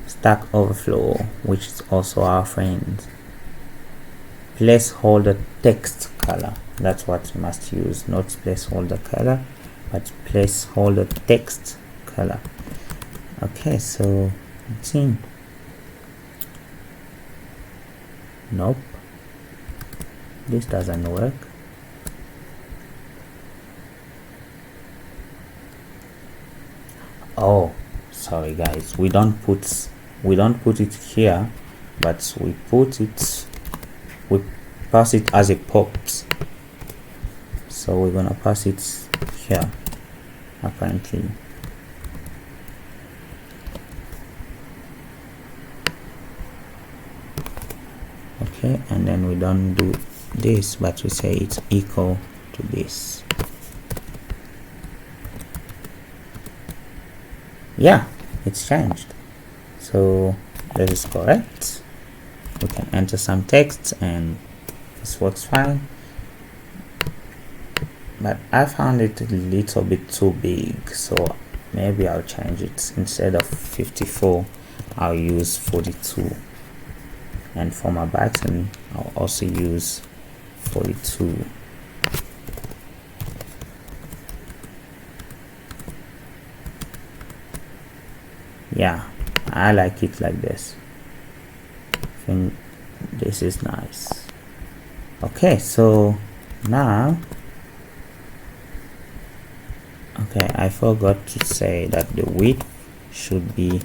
Stack Overflow, which is also our friend. Placeholder text color, that's what you must use, not placeholder color, but placeholder text color. Okay, so let's see. Nope, this doesn't work. Oh, sorry guys, we don't put it here, but we pass it as it pops. So we're gonna pass it here apparently. Okay, and then we don't do this, but we say it's equal to this. Yeah, it's changed, so that is correct. We can enter some text and this works fine, but I found it a little bit too big, so maybe I'll change it. Instead of 54, I'll use 42, and for my button I'll also use 42. Yeah, I like it like this. I think this is nice. Okay, so now, okay, I forgot to say that the width should be,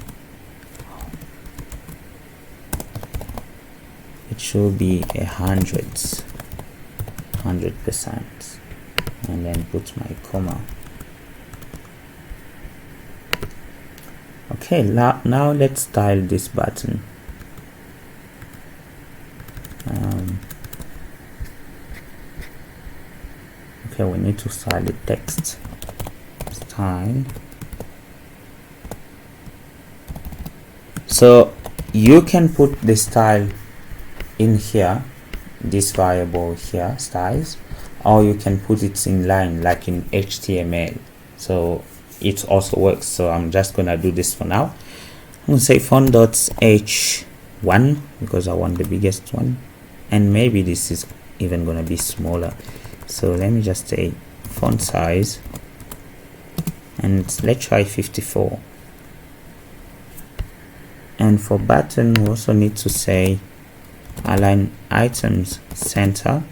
it should be 100%, and then put my comma. Okay, now let's style this button. Okay, we need to style the text. Style. So you can put the style in here, this variable here, styles, or you can put it in line like in HTML. So it also works. So I'm just gonna do this for now. I'm gonna say font.h1 because I want the biggest one, and maybe this is even gonna be smaller. So let me just say font size, and let's try 54. And for button, we also need to say align items center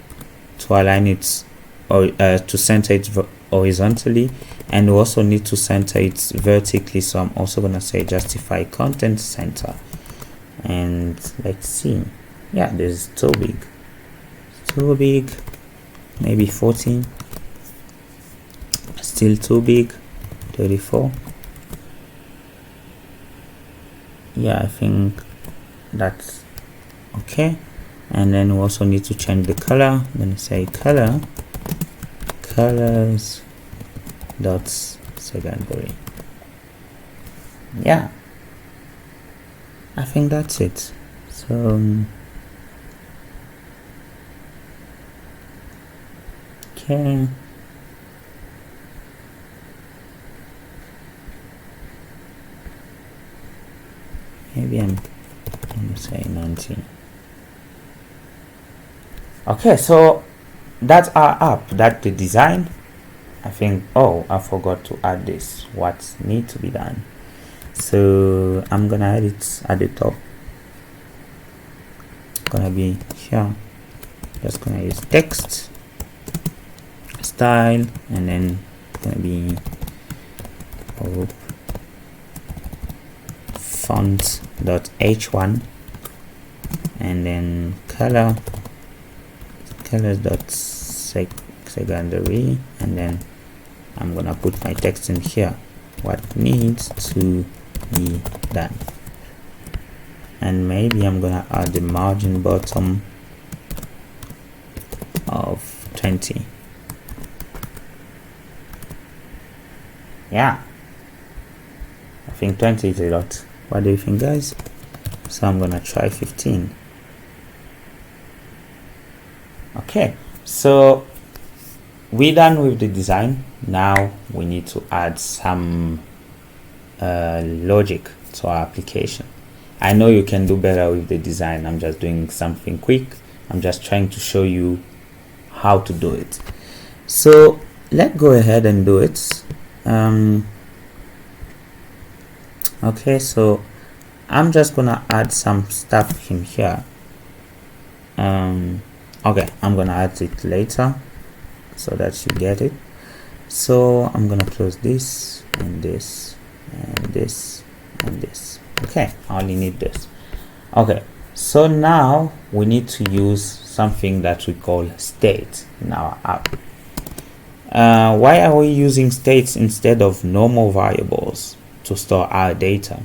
to align it, or to center it horizontally, and we also need to center it vertically. So I'm also gonna say justify content center, and let's see. Yeah, this is too big, maybe 14, still too big, 34. Yeah, I think that's okay. And then we also need to change the color. I'm gonna say colors dot secondary. Yeah, I think that's it. So okay, maybe I'm gonna say 19. Okay, so that's our app, that's the design. I think, oh, I forgot to add this, what needs to be done. So I'm gonna add it at the top. Gonna be here, just gonna use text style, and then gonna be font.h1, and then colors dot secondary, and then I'm gonna put my text in here, what needs to be done. And maybe I'm gonna add the margin bottom of 20. Yeah, I think 20 is a lot. What do you think, guys? So I'm gonna try 15. Okay, so we're done with the design. Now we need to add some logic to our application. I know you can do better with the design. I'm just doing something quick. I'm just trying to show you how to do it. So let's go ahead and do it. Okay, so I'm just gonna add some stuff in here. Okay, I'm gonna add it later so that you get it. So I'm gonna close this and this and this and this. Okay, I only need this. Okay, so now we need to use something that we call state in our app. Why are we using states instead of normal variables to store our data?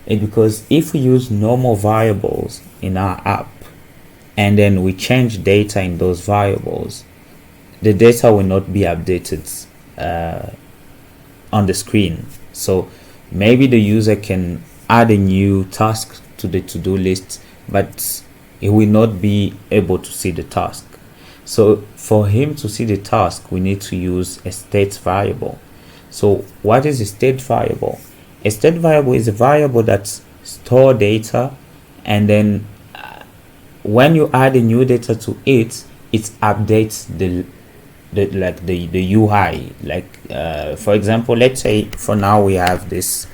It's because if we use normal variables in our app and then we change data in those variables, the data will not be updated on the screen. So maybe the user can add a new task to the to-do list, but he will not be able to see the task. So for him to see the task, we need to use a state variable. So what is a state variable? A state variable is a variable that stores data, and then when you add a new data to it, it updates the UI. Like for example, let's say for now we have this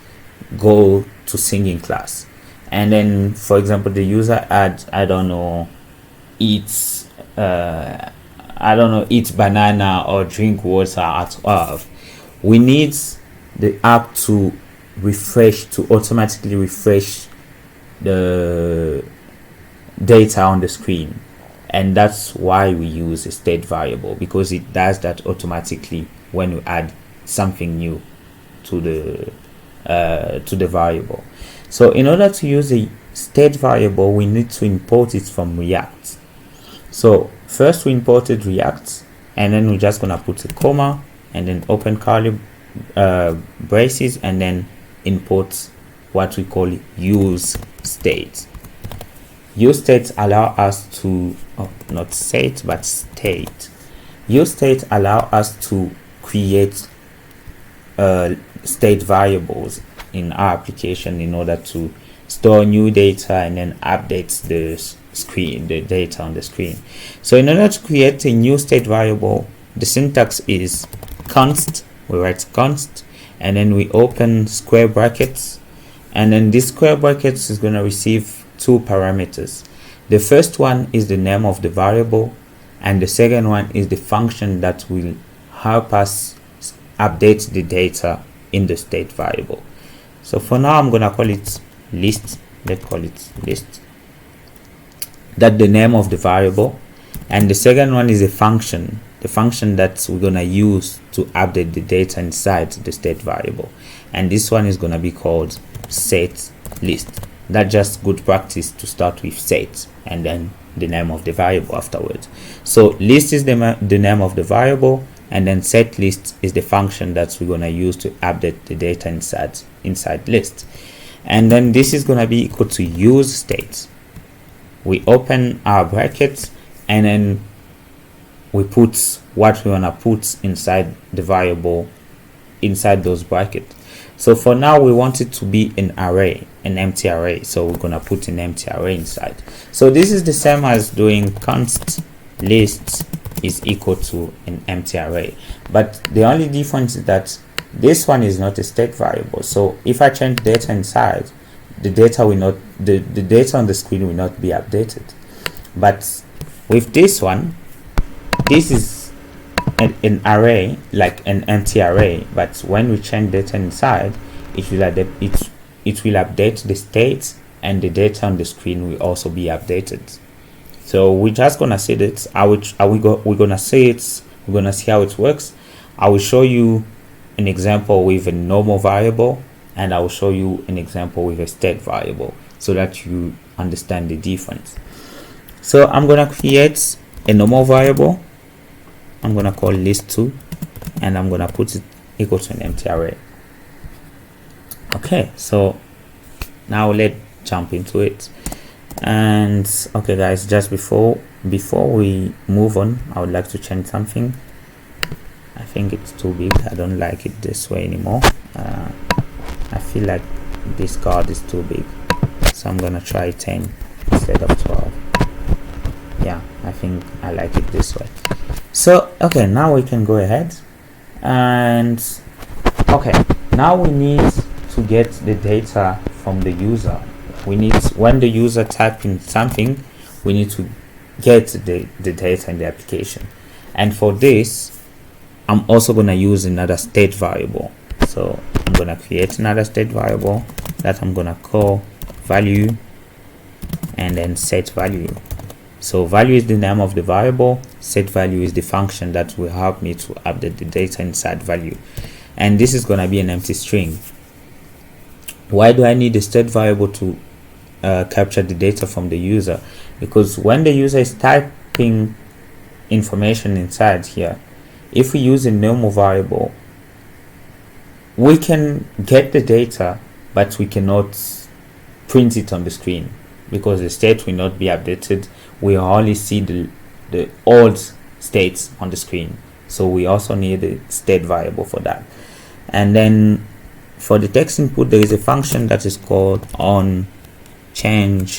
go to singing class, and then for example the user adds, I don't know, eat banana or drink water at 12. We need the app to automatically refresh the data on the screen, and that's why we use a state variable, because it does that automatically when you add something new to the variable. So in order to use a state variable, we need to import it from React. So first we imported React, and then we're just gonna put a comma and then open curly braces, and then import what we call use state. Use states allow us to not state but state. Use state allow us to create state variables in our application in order to store new data and then update the data on the screen. So in order to create a new state variable, the syntax is const. We write const, and then we open square brackets, and then this square brackets is going to receive two parameters. The first one is the name of the variable, and the second one is the function that will help us update the data in the state variable. So for now I'm gonna call it list. Let's call it list. That's the name of the variable, and the second one is a function, the function that we're gonna use to update the data inside the state variable, and this one is gonna be called set list. That's just good practice to start with set and then the name of the variable afterwards. So list is the name of the variable, and then set list is the function that we're gonna use to update the data inside list. And then this is gonna be equal to use state. We open our brackets, and then we put what we wanna put inside the variable inside those brackets. So for now we want it to be an array, an empty array, so we're gonna put an empty array inside. So this is the same as doing const list is equal to an empty array, but the only difference is that this one is not a state variable. So if I change data inside, the data will not, the data on the screen will not be updated. But with this one, this is an array, like an empty array, but when we change data inside, it will update the state, and the data on the screen will also be updated. So we're just gonna see that. We're gonna see it. We're gonna see how it works. I will show you an example with a normal variable, and I will show you an example with a state variable, so that you understand the difference. So I'm gonna create a normal variable. I'm gonna call list2, and I'm gonna put it equal to an empty array. Okay, so now let's jump into it. And okay guys, just before we move on, I would like to change something. I think it's too big. I don't like it this way anymore. I feel like this card is too big, so I'm gonna try 10 instead of 12. Yeah, I think I like it this way. So okay, now we can go ahead, and okay, now we need to get the data from the user. We need, when the user type in something, we need to get the data in the application. And for this, I'm also going to use another state variable. So I'm going to create another state variable that I'm going to call value and then set value. So value is the name of the variable, set value is the function that will help me to update the data inside value. And this is going to be an empty string. Why do I need a state variable to capture the data from the user? Because when the user is typing information inside here, if we use a normal variable, we can get the data, but we cannot print it on the screen because the state will not be updated. We only see the old states on the screen. So we also need a state variable for that. And then for the text input, there is a function that is called on change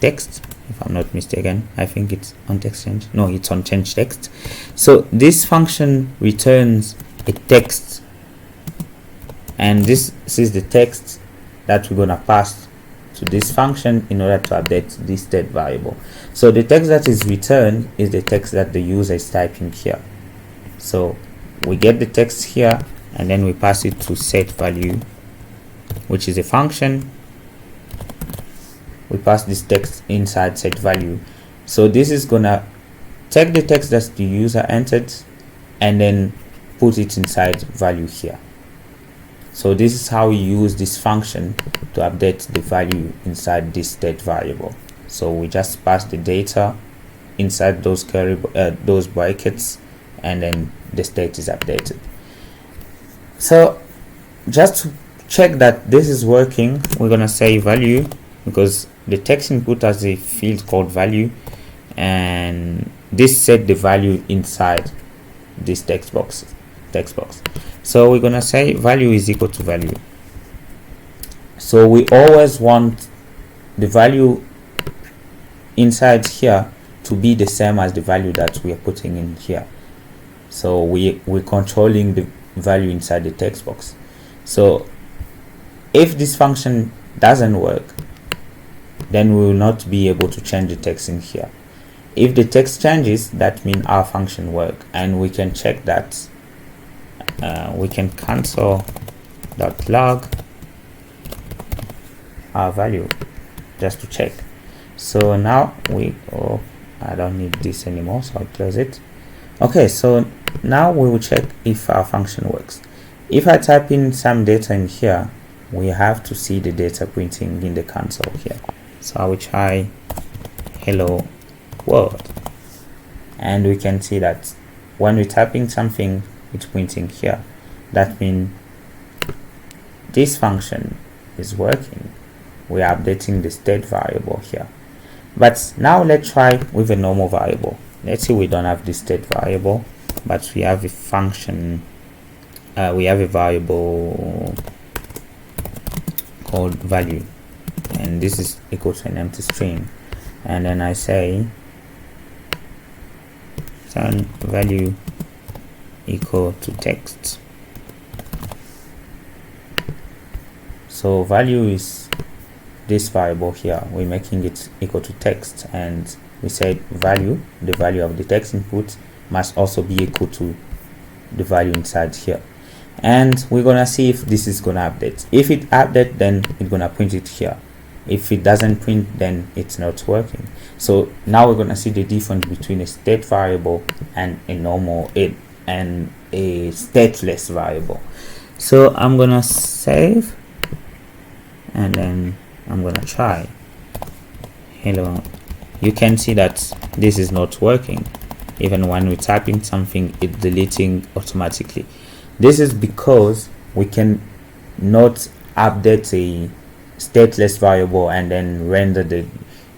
text, if I'm not mistaken. I think it's on text change. No, it's on change text. So this function returns a text, and this is the text that we're gonna pass to this function in order to update this state variable. So the text that is returned is the text that the user is typing here. So we get the text here and then we pass it to set value, which is a function. We pass this text inside set value. So this is gonna take the text that the user entered and then put it inside value here. So this is how we use this function to update the value inside this state variable. So we just pass the data inside those those brackets, and then the state is updated. So just to check that this is working, we're gonna say value, because the text input has a field called value, and this set the value inside this text box. So we're gonna say value is equal to value. So we always want the value inside here to be the same as the value that we are putting in here. So we're controlling the value inside the text box. So if this function doesn't work, then we will not be able to change the text in here. If the text changes, that means our function work, and we can check that. We can console.log our value just to check. So now I don't need this anymore, so I'll close it. Okay, so now we will check if our function works. If I type in some data in here, we have to see the data printing in the console here. So I will try hello world, and we can see that when we're typing something, it's printing here. That means this function is working. We are updating the state variable here. But now let's try with a normal variable. Let's say we don't have the state variable, but we have a function, we have a variable called value, and this is equal to an empty string. And then I say turn value equal to text. So value is this variable here. We're making it equal to text, and we said value, the value of the text input, must also be equal to the value inside here. And we're gonna see if this is gonna update. If it updates, then it's gonna print it here. If it doesn't print, then it's not working. So now we're gonna see the difference between a state variable and a normal and a stateless variable. So I'm gonna save, and then I'm gonna try hello. You can see that this is not working. Even when we're typing something, it's deleting automatically. This is because we can not update a stateless variable and then render the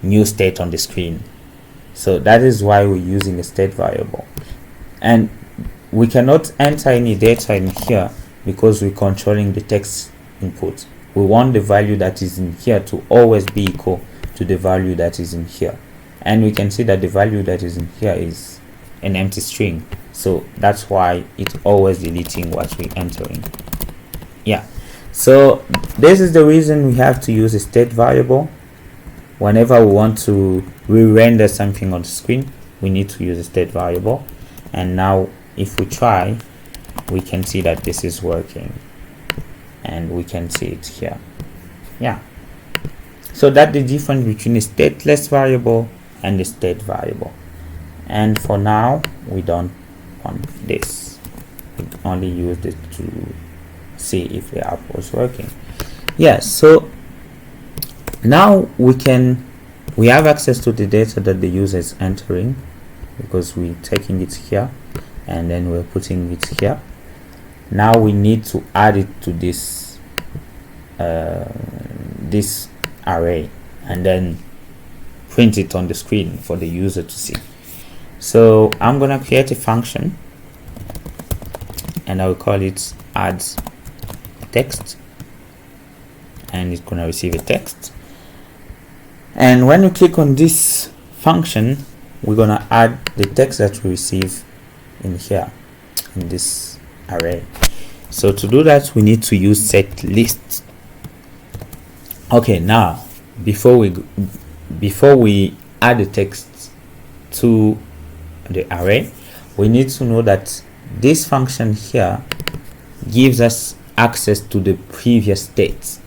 new state on the screen. So that is why we're using a state variable. And we cannot enter any data in here because we're controlling the text input. We want the value that is in here to always be equal to the value that is in here. And we can see that the value that is in here is an empty string. So that's why it's always deleting what we're entering. Yeah. So this is the reason we have to use a state variable. whenever we want to re-render something on the screen, we need to use a state variable. And now if we try, we can see that this is working, and we can see it here. Yeah, so that's the difference between a stateless variable and a state variable. And for now, we don't want this. We only used it to see if the app was working. Yes, so now we have access to the data that the user is entering, because we're taking it here and then we're putting it here. Now we need to add it to this this array and then print it on the screen for the user to see. So I'm gonna create a function and I will call it add text, and it's gonna receive a text. And when you click on this function, we're gonna add the text that we receive in here in this array. So to do that, we need to use set list. Okay, now before we add the text to the array, we need to know that this function here gives us access to the previous states,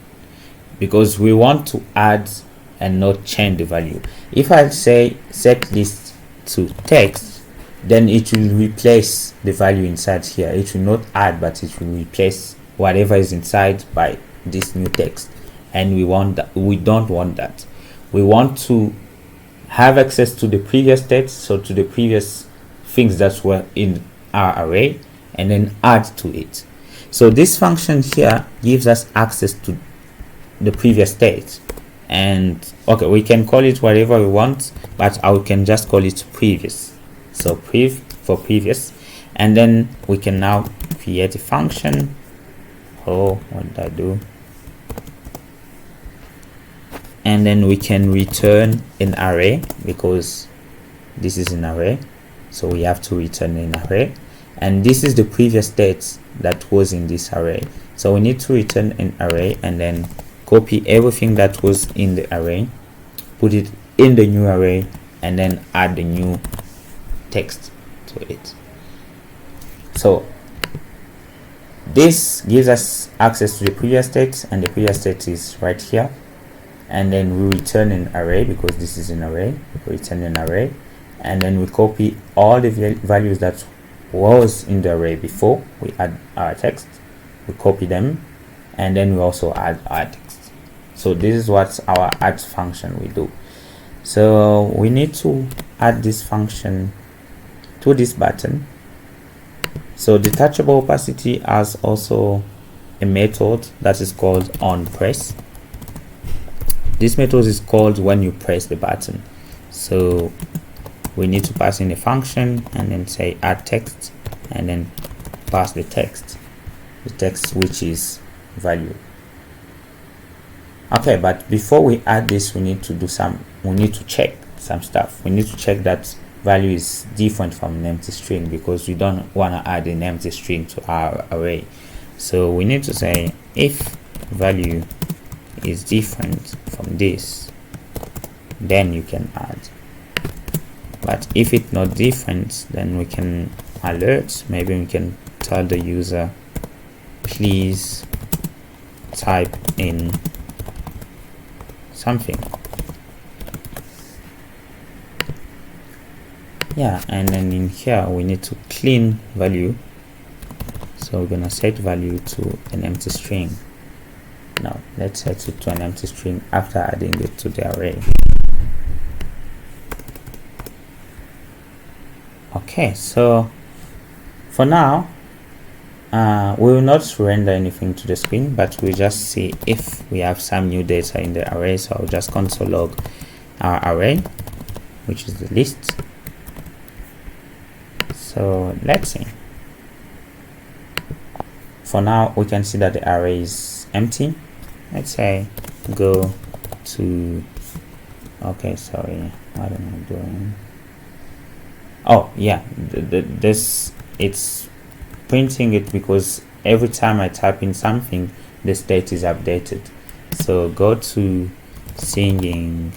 because we want to add and not change the value. If I say set list to text, then it will replace the value inside here. It will not add, but it will replace whatever is inside by this new text, and we don't want that. We want to have access to the previous states, so to the previous things that were in our array, and then add to it. So this function here gives us access to the previous state, and okay, we can call it whatever we want, but I can just call it previous. So prev for previous, and then we can now create a function. Oh, what did I do? And then we can return an array, because this is an array, so we have to return an array, and this is the previous state that was in this array. So we need to return an array and then copy everything that was in the array, put it in the new array, and then add the new text to it. So this gives us access to the previous state, and the previous state is right here. And then we return an array, because this is an array. We return an array, and then we copy all the values that was in the array before we add our text. We copy them, and then we also add our text. So this is what our add function will do. So we need to add this function to this button. So the touchable opacity has also a method that is called onPress. This method is called when you press the button. So we need to pass in a function and then say add text, and then pass the text which is value. Okay, but before we add this, we need to check some stuff. We need to check that value is different from an empty string, because we don't want to add an empty string to our array. So we need to say if value is different from this, then you can add. But if it's not different, then we can alert. Maybe we can tell the user, please type in something. Yeah, and then in here we need to clean value. So we're gonna set value to an empty string. Now let's set it to an empty string after adding it to the array. Okay, so for now we will not render anything to the screen, but we'll just see if we have some new data in the array. So I'll just console log our array, which is the list. So let's see. For now we can see that the array is empty. Let's say go to, okay, sorry, what am I doing? Oh yeah, this, it's printing it because every time I type in something, the state is updated. So go to singing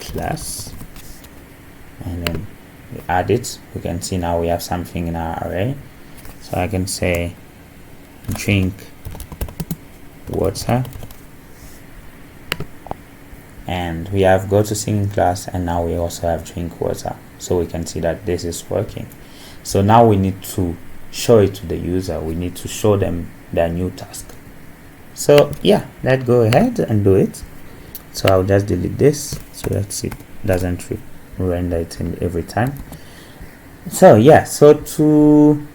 class, and then we add it. We can see now we have something in our array. So I can say drink water, and we have go to singing class, and now we also have drink water. So we can see that this is working. So now we need to show it to the user. We need to show them their new task. So yeah, let's go ahead and do it. So I'll just delete this so that it doesn't render it in every time. So yeah, so to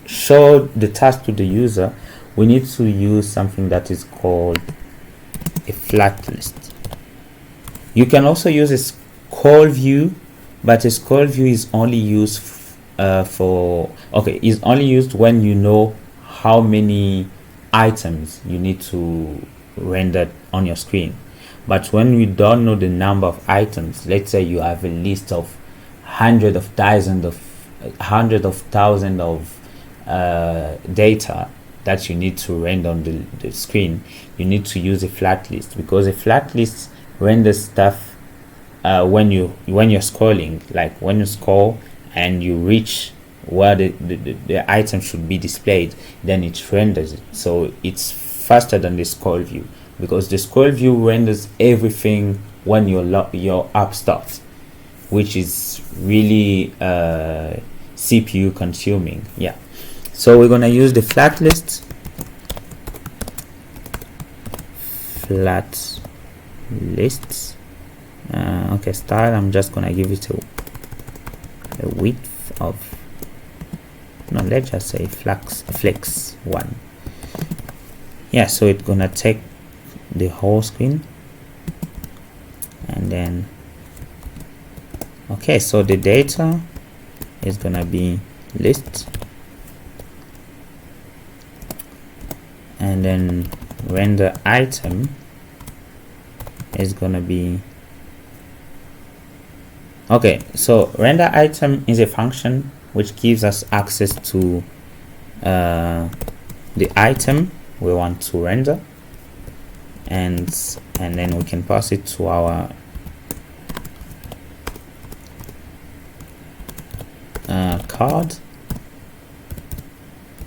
show the task to the user, we need to use something that is called a flat list. You can also use a scroll view, but a scroll view is only used is only used when you know how many items you need to render on your screen. But when you don't know the number of items, let's say you have a list of hundreds of thousands of data that you need to render on the screen, you need to use a flat list, because a flat list renders stuff when you're scrolling. Like when you scroll and you reach where the item should be displayed, then it renders it. So it's faster than the scroll view, because the scroll view renders everything when your app starts, which is really CPU consuming. Yeah, so we're gonna use the flat list. Flat lists. Okay, style, I'm just gonna give it a width of, no, let's just say flex 1. Yeah, so it's gonna take the whole screen, and then okay, so the data is gonna be list, and then render item is gonna be okay. So render item is a function which gives us access to the item we want to render, and then we can pass it to our card,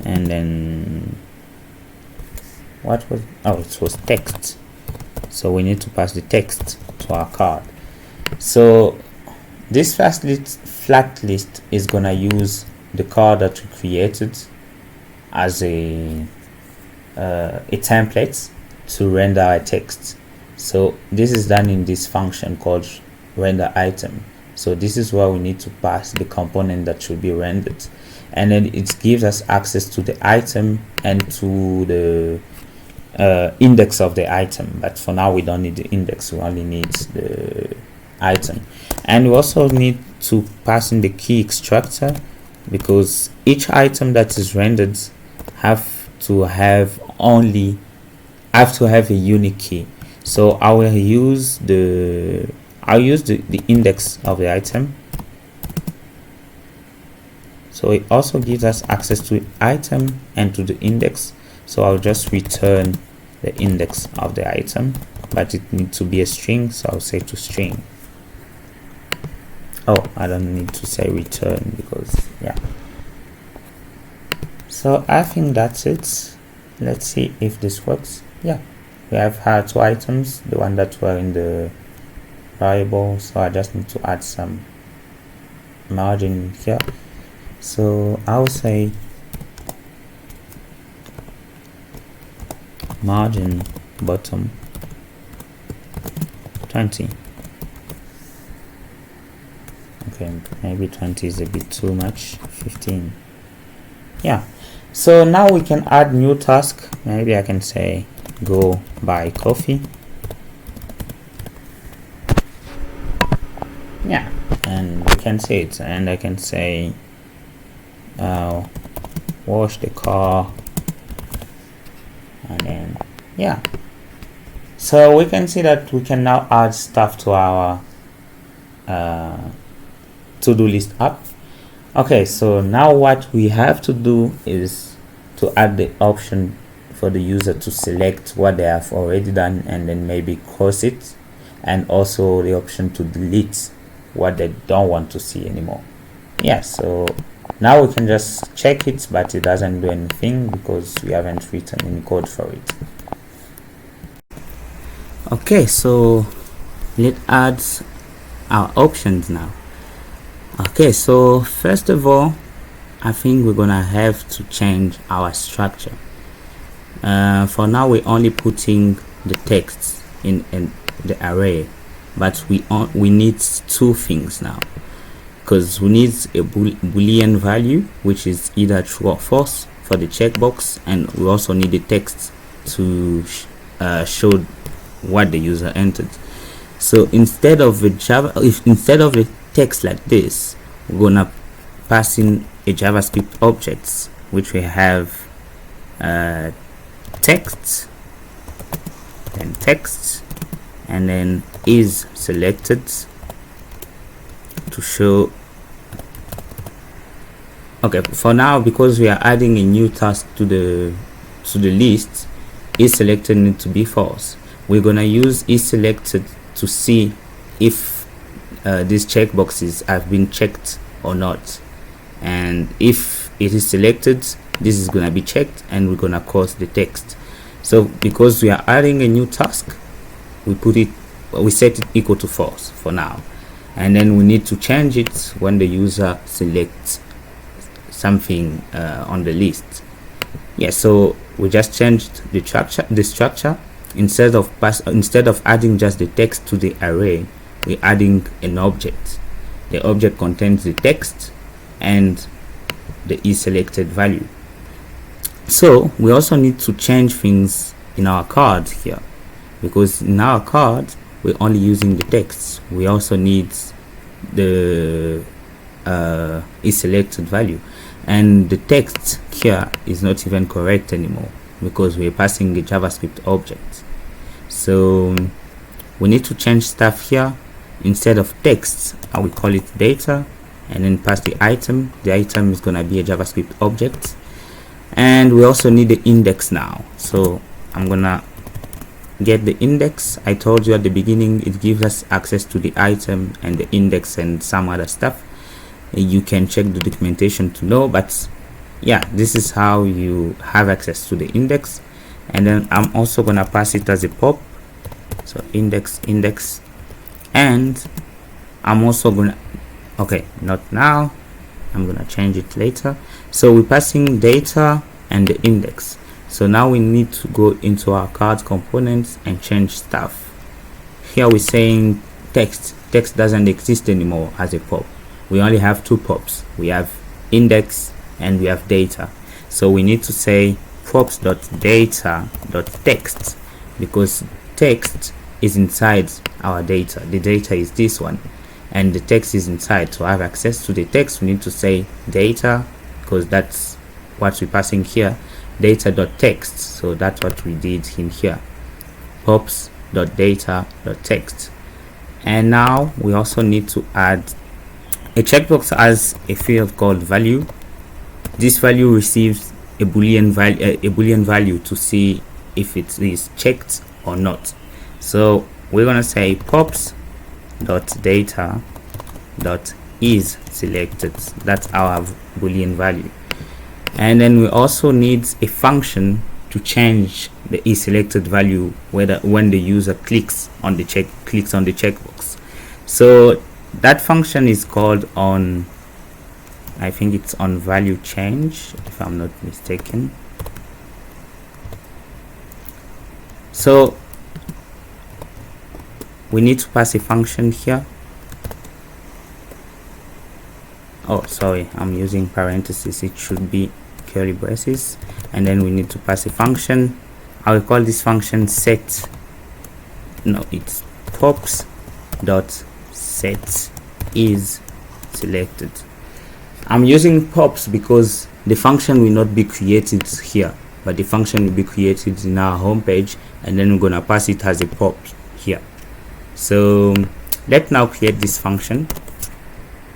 and then what was, oh, it was text, so we need to pass the text to our card. So this flat list is gonna use the card that we created as a template to render our text. So this is done in this function called render item. So this is where we need to pass the component that should be rendered, and then it gives us access to the item and to the index of the item. But for now we don't need the index, we only need the item. And we also need to pass in the key extractor, because each item that is rendered have to have a unique key. So I will use the index of the item. So it also gives us access to item and to the index. So I'll just return the index of the item, but it needs to be a string, so I'll say to string. Oh, I don't need to say return, because yeah. So I think that's it. Let's see if this works. Yeah, we have had 2 items, the one that were in the variable, so I just need to add some margin here. So I'll say margin bottom 20. Okay, maybe 20 is a bit too much. 15. Yeah, so now we can add new task. Maybe I can say go buy coffee. Yeah, and we can see it, and I can say wash the car, and then yeah, so we can see that we can now add stuff to our to-do list app. Okay, so now what we have to do is to add the option for the user to select what they have already done and then maybe cross it, and also the option to delete what they don't want to see anymore. Yeah, so now we can just check it, but it doesn't do anything because we haven't written any code for it. Okay, so let's add our options now. Okay, so first of all, I think we're gonna have to change our structure. For now, we're only putting the text in the array, but we need two things now, because we need a boolean value, which is either true or false for the checkbox, and we also need the text to show what the user entered. So instead of instead of the text like this, we're gonna pass in a JavaScript objects, which we have text, then text, and then is selected to show. Okay, for now, because we are adding a new task to the list, is selected need to be false. We're gonna use is selected to see if these checkboxes have been checked or not, and if it is selected, this is gonna be checked and we're gonna cross the text. So because we are adding a new task, we set it equal to false for now, and then we need to change it when the user selects something on the list. Yeah, so we just changed the structure. Instead of adding just the text to the array, we're adding an object. The object contains the text and the is selected value. So we also need to change things in our card here, because in our card we're only using the text. We also need the is selected value, and the text here is not even correct anymore because we're passing the JavaScript object. So we need to change stuff here. Instead of text, I will call it data, and then pass the item. The item is gonna be a JavaScript object, and we also need the index now. So I'm gonna get the index. I told you at the beginning it gives us access to the item and the index and some other stuff. You can check the documentation to know, but yeah, this is how you have access to the index. And then I'm also gonna pass it as a pop, so index, and I'm also gonna, okay, not now, I'm gonna change it later. So we're passing data and the index. So now we need to go into our card components and change stuff. Here we're saying text doesn't exist anymore as a pop. We only have two pops. We have index and we have data. So we need to say props.data.text, because text is inside our data. The data is this one, and the text is inside. To have access to the text, we need to say data, because that's what we're passing here, data.text. So that's what we did in here, props.data.text. And now we also need to add a checkbox as a field called value. This value receives a boolean value to see if it is checked or not. So we're gonna say pops.data.is selected. That's our boolean value. And then we also need a function to change the is selected value when the user clicks on the checkbox. So that function is called on, I think it's on value change, if I'm not mistaken. So we need to pass a function here. Oh, sorry, I'm using parentheses. It should be curly braces. And then we need to pass a function. I will call this function set. No, it's pops.set is selected. I'm using pops because the function will not be created here, but the function will be created in our home page, and then we're gonna pass it as a pop here. So let's now create this function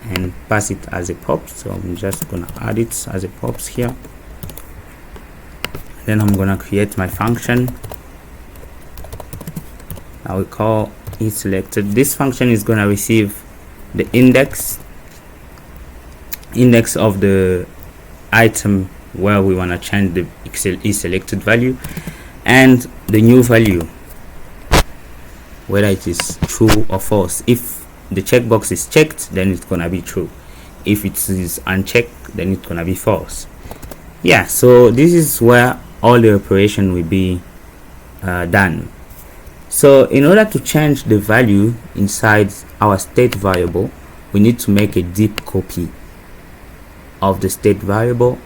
and pass it as a pop. So I'm just gonna add it as a pops here. Then I'm gonna create my function. I will call isSelected. This function is gonna receive the index of the item where we want to change the isSelected value, and the new value, whether it is true or false. If the checkbox is checked, then it's gonna be true. If it is unchecked, then it's gonna be false. Yeah, so this is where all the operation will be done. So in order to change the value inside our state variable, we need to make a deep copy of the state variable,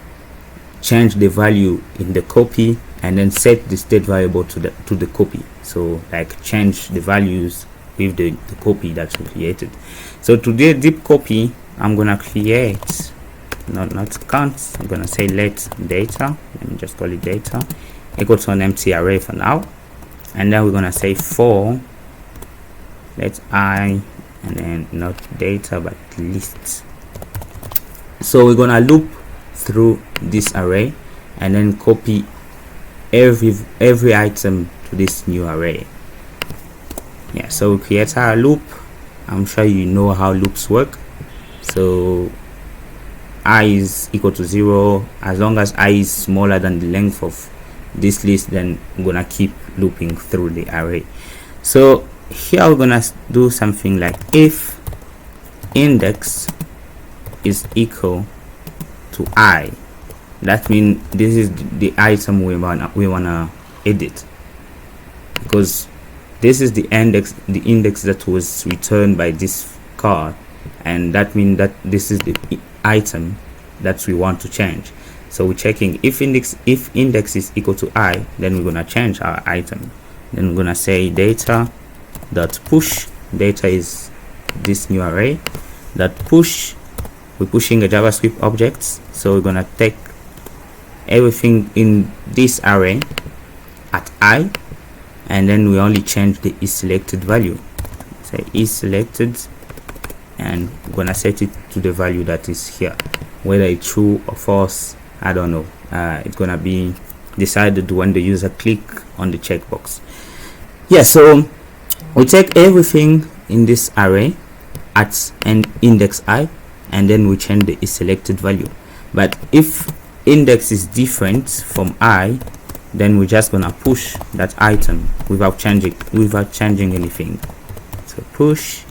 change the value in the copy, and then set the state variable to the copy. So like change the values with the copy that we created. So to do a deep copy, I'm gonna create not const, I'm gonna say let data, let me just call it data, equal to an empty array for now, and then we're gonna say for let I, and then not data but list. So we're gonna loop through this array and then copy every item to this new array. Yeah, so we create our loop. I'm sure you know how loops work. So I is equal to 0. As long as I is smaller than the length of this list, then I'm gonna keep looping through the array. So here we're gonna do something like if index is equal to I, that means this is the item we wanna edit, because this is the index that was returned by this card, and that means that this is the item that we want to change. So we're checking if index is equal to I, then we're gonna change our item. Then we're gonna say data dot push. Data is this new array that push. We're pushing a JavaScript objects, so we're gonna take everything in this array at I, and then we only change the isSelected value. Say isSelected, and we're gonna set it to the value that is here, whether it's true or false, I don't know. It's gonna be decided when the user click on the checkbox. Yeah, so we take everything in this array at an index I, and then we change the isSelected value. But if index is different from I, then we're just gonna push that item without changing anything. So push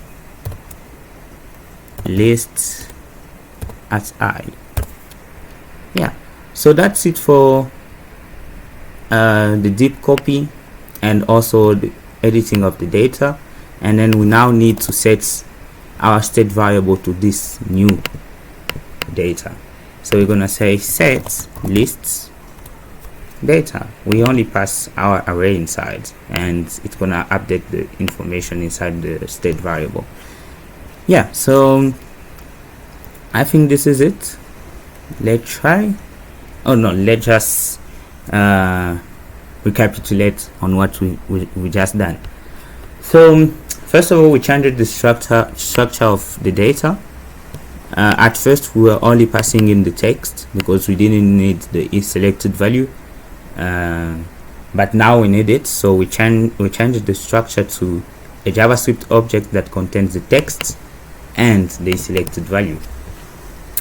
list at I. Yeah, so that's it for the deep copy and also the editing of the data. And then we now need to set our state variable to this new data. So we're gonna say set lists data. We only pass our array inside, and it's gonna update the information inside the state variable. Yeah, so I think this is it. Let's try. Oh no, let's just recapitulate on what we just done. So first of all, we changed the structure of the data. At first we were only passing in the text because we didn't need the isSelected value, but now we need it, so we changed the structure to a JavaScript object that contains the text and the isSelected value.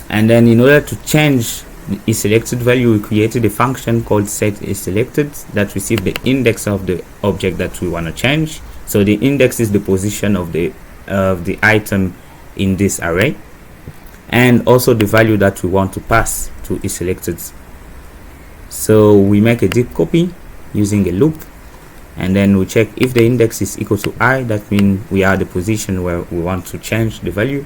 And then in order to change the isSelected value, we created a function called setIsSelected that receives the index of the object that we want to change. So the index is the position of the item in this array, and also the value that we want to pass to isSelected. So we make a deep copy using a loop, and then we check if the index is equal to I, that means we are the position where we want to change the value.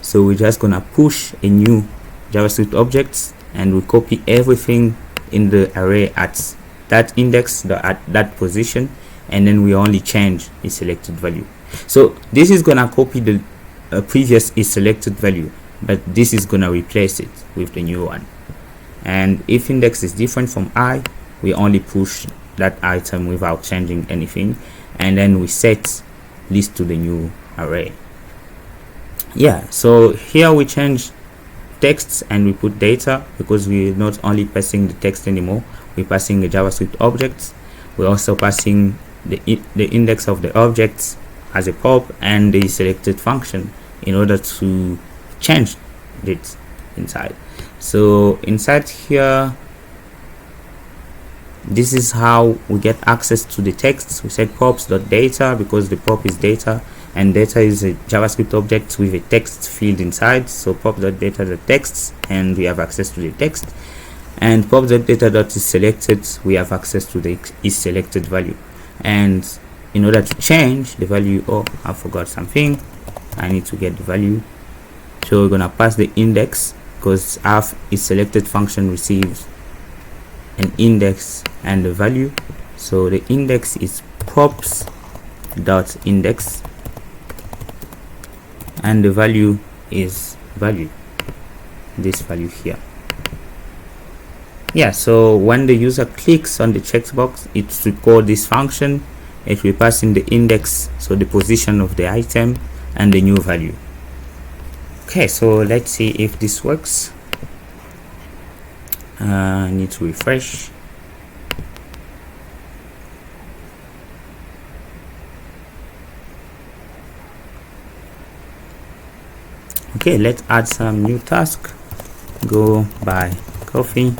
So we're just gonna push a new JavaScript object, and we copy everything in the array at that index, at that position, and then we only change isSelected value. So this is gonna copy the previous isSelected value, but this is gonna replace it with the new one. And if index is different from I, we only push that item without changing anything, and then we set list to the new array. Yeah, so here we change texts and we put data, because we're not only passing the text anymore, we're passing the JavaScript objects. We're also passing the index of the objects as a pop and the selected function in order to change it inside. So inside here, this is how we get access to the text. We said pops.data because the pop is data, and data is a JavaScript object with a text field inside. So pop.data the text, and we have access to the text. And pop.data.is selected, we have access to the is selected value. And in order to change the value, oh, I forgot something, I need to get the value. So we're gonna pass the index, because our is selected function receives an index and the value. So the index is props.index and the value is value, this value here. Yeah, so when the user clicks on the checkbox, it will call this function. It will pass in the index, so the position of the item, and the new value. Okay, so let's see if this works. I need to refresh. Okay, let's add some new task. Go buy coffee.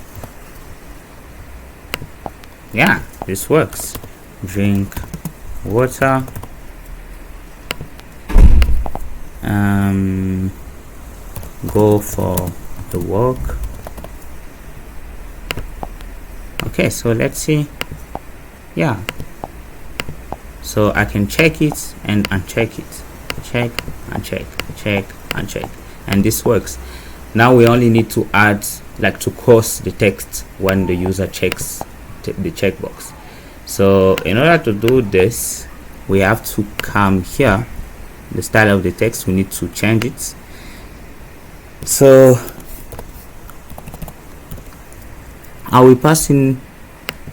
Yeah, this works. Drink water. Go for the walk. Okay, so let's see. Yeah, so I can check it and uncheck it, check, uncheck, check, uncheck, and this works. Now we only need to add, like, to cross the text when the user checks the checkbox. So in order to do this, we have to come here, the style of the text, we need to change it. So I will pass in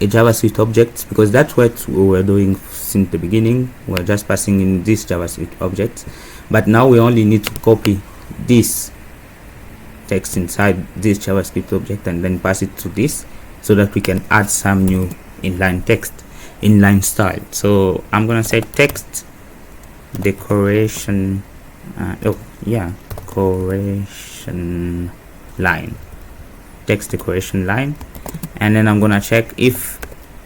a JavaScript object, because that's what we were doing since the beginning. We're just passing in this JavaScript object, but now we only need to copy this text inside this JavaScript object and then pass it to this, so that we can add some new inline text, inline style. So I'm gonna say text decoration, decoration line, text decoration line, and then I'm gonna check if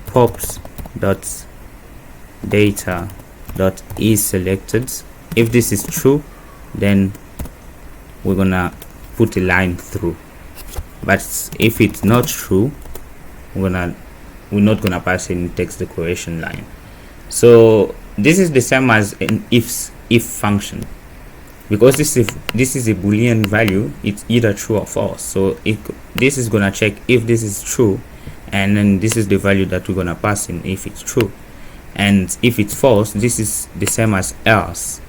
pops.data.is selected. If this is true, then we're gonna put a line through, but if it's not true, we're not gonna pass in text decoration line. So this is the same as an if function, because this is a boolean value. It's either true or false. So this is gonna check if this is true, and then this is the value that we're gonna pass in if it's true. And if it's false, this is the same as else.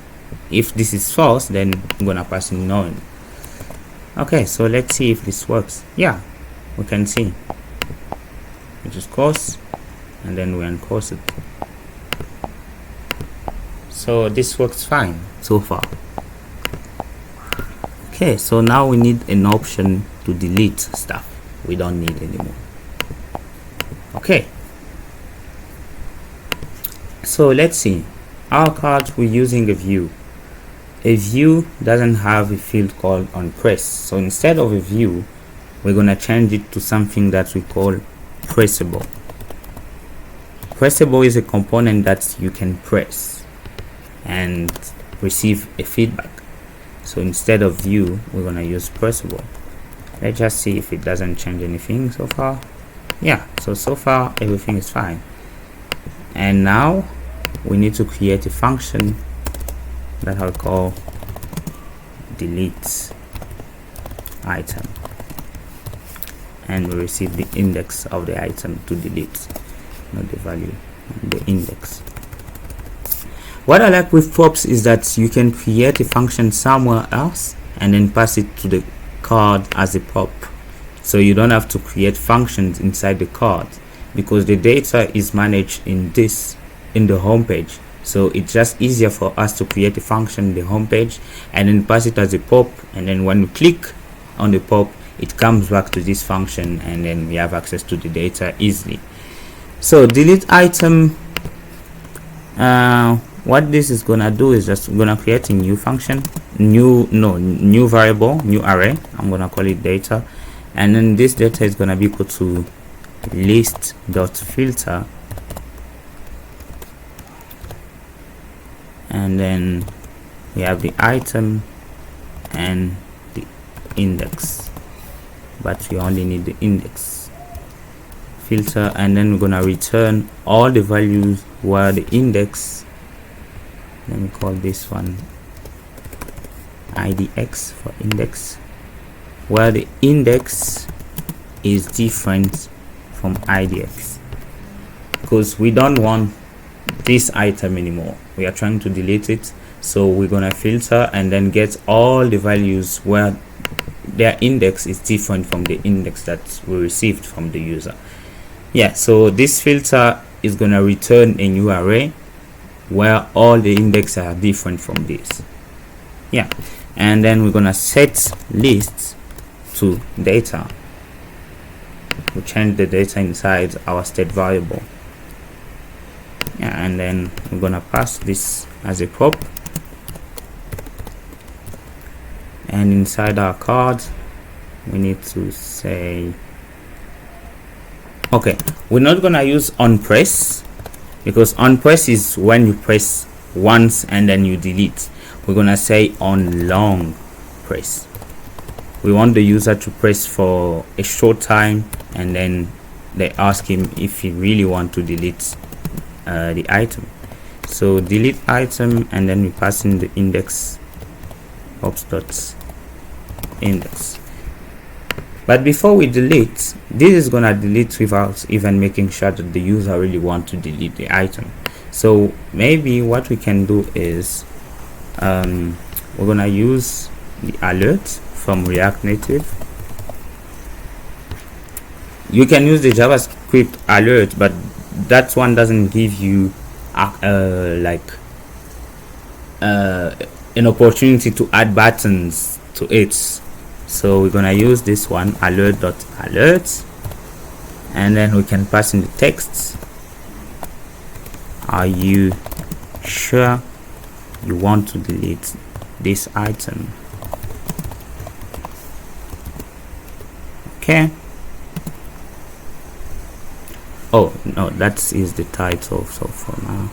If this is false, then I'm gonna pass in none. Okay, so let's see if this works. Yeah, we can see it is course, and then we uncourse it. So this works fine so far. Okay, so now we need an option to delete stuff we don't need anymore. Okay, so let's see. Our card, we're using a view. A view doesn't have a field called onPress, so instead of a view, we're gonna change it to something that we call pressable. Pressable is a component that you can press and receive a feedback. So instead of view, we're gonna use pressable. Let's just see if it doesn't change anything so far. Yeah, so far everything is fine. And now we need to create a function that I'll call delete item, and we receive the index of the item to delete, not the value, the index. What I like with props is that you can create a function somewhere else and then pass it to the card as a prop. So you don't have to create functions inside the card, because the data is managed in the home page. So it's just easier for us to create a function in the home page and then pass it as a pop, and then when we click, on the pop, it comes back to this function, and then we have access to the data easily. So delete item, what this is gonna do is just gonna create a new function, new variable, new array. I'm gonna call it data, and then this data is gonna be equal to list.filter, and then we have the item and the index, but we only need the index. Filter, and then we're gonna return all the values where the index, let me call this one idx for index, where the index is different from idx, because we don't want this item anymore, we are trying to delete it. So we're gonna filter and then get all the values where their index is different from the index that we received from the user. Yeah, so this filter is gonna return a new array where all the indexes are different from this. Yeah, and then we're gonna set list to data. We change the data inside our state variable. Yeah, and then we're gonna pass this as a prop, and inside our card we need to say, okay, we're not gonna use on press, because on press is when you press once and then you delete. We're gonna say on long press. We want the user to press for a short time, and then they ask him if he really want to delete the item. So delete item, and then we pass in the index ops.index. But before we delete, this is gonna delete without even making sure that the user really want to delete the item. So maybe what we can do is we're gonna use the alert from React Native. You can use the JavaScript alert, but that one doesn't give you an opportunity to add buttons to it. So we're gonna use this one, alert.alert, and then we can pass in the text. Are you sure you want to delete this item? Okay. Oh no, that is the title. So for now,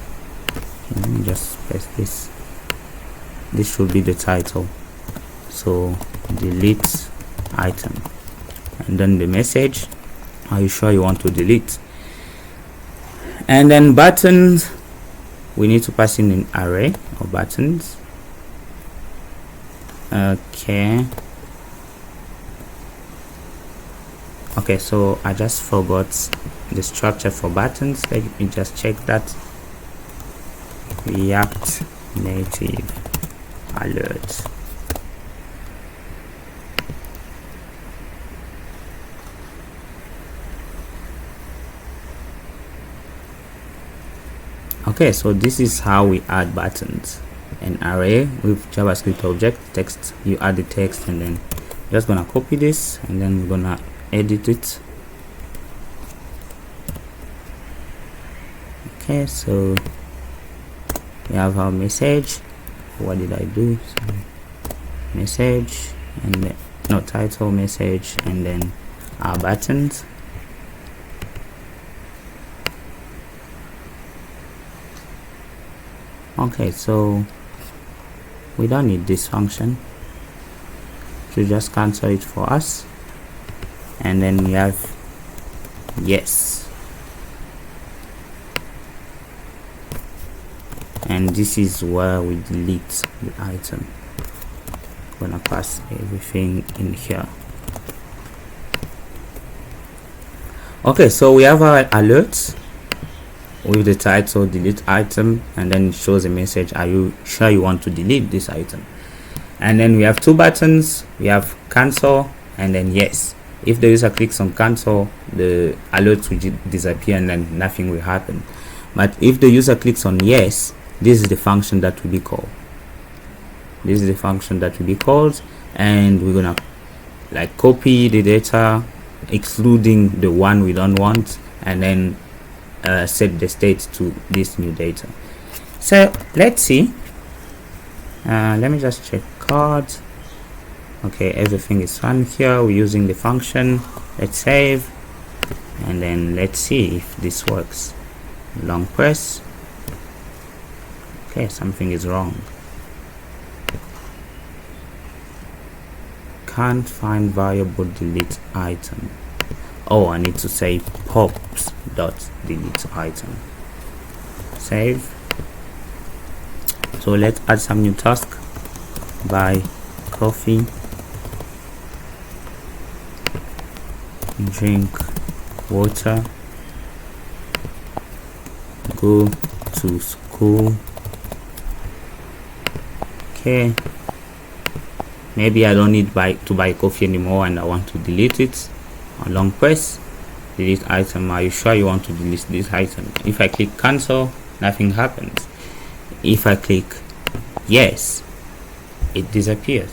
okay, let me just press this. This should be the title. So delete item, and then the message, are you sure you want to delete? And then buttons, we need to pass in an array of buttons. Okay, so I just forgot the structure for buttons. Let me just check that. React Native alert. Okay, so this is how we add buttons. An array with JavaScript object text, you add the text, and then just gonna copy this, and then we're gonna edit it. Okay, so we have our message. What did I do? So message, and then no, title, message, and then our buttons. Okay, so we don't need this function, so just cancel it for us, and then we have yes, and this is where we delete the item. I'm gonna pass everything in here. Okay, so we have our alert with the title delete item, and then it shows a message, are you sure you want to delete this item? And then we have two buttons, we have cancel and then yes. If the user clicks on cancel, the alert will disappear and then nothing will happen. But if the user clicks on yes, this is the function that will be called. This is the function that will be called, and we're gonna like copy the data excluding the one we don't want, and then set the state to this new data. So let's see. Let me just check cards. Okay, everything is fine here. We're using the function. Let's save, and then let's see if this works. Long press. Okay, something is wrong. Can't find variable delete item. Oh, I need to say pops dot delete item. Save. So let's add some new task. Buy coffee, drink water, go to school. Okay, maybe I don't need to buy coffee anymore and I want to delete it. On long press, delete item. Are you sure you want to delete this item? If I click cancel, nothing happens. If I click yes, it disappears.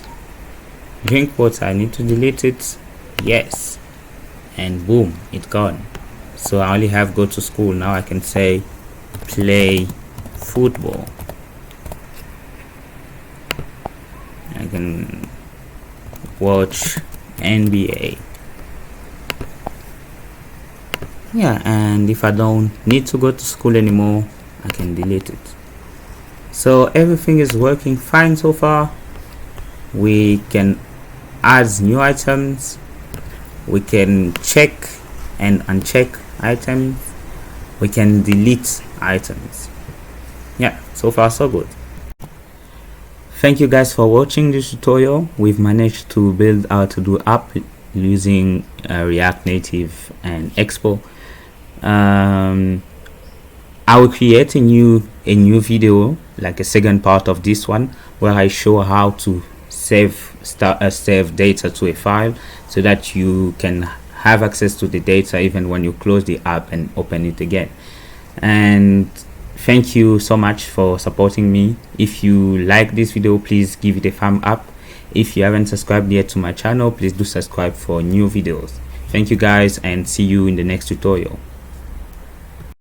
Drink water, I need to delete it. Yes, and boom, it's gone. So I only have go to school. Now I can say play football. I can watch NBA. Yeah, and if I don't need to go to school anymore, I can delete it. So everything is working fine so far. We can add new items, we can check and uncheck items, we can delete items. Yeah, so far so good. Thank you guys for watching this tutorial. We've managed to build our TODO app using React Native and Expo. I will create a new video, like a second part of this one, where I show how to save data to a file so that you can have access to the data even when you close the app and open it again. And thank you so much for supporting me. If you like this video, please give it a thumb up. If you haven't subscribed yet to my channel, please do subscribe for new videos. Thank you guys, and see you in the next tutorial.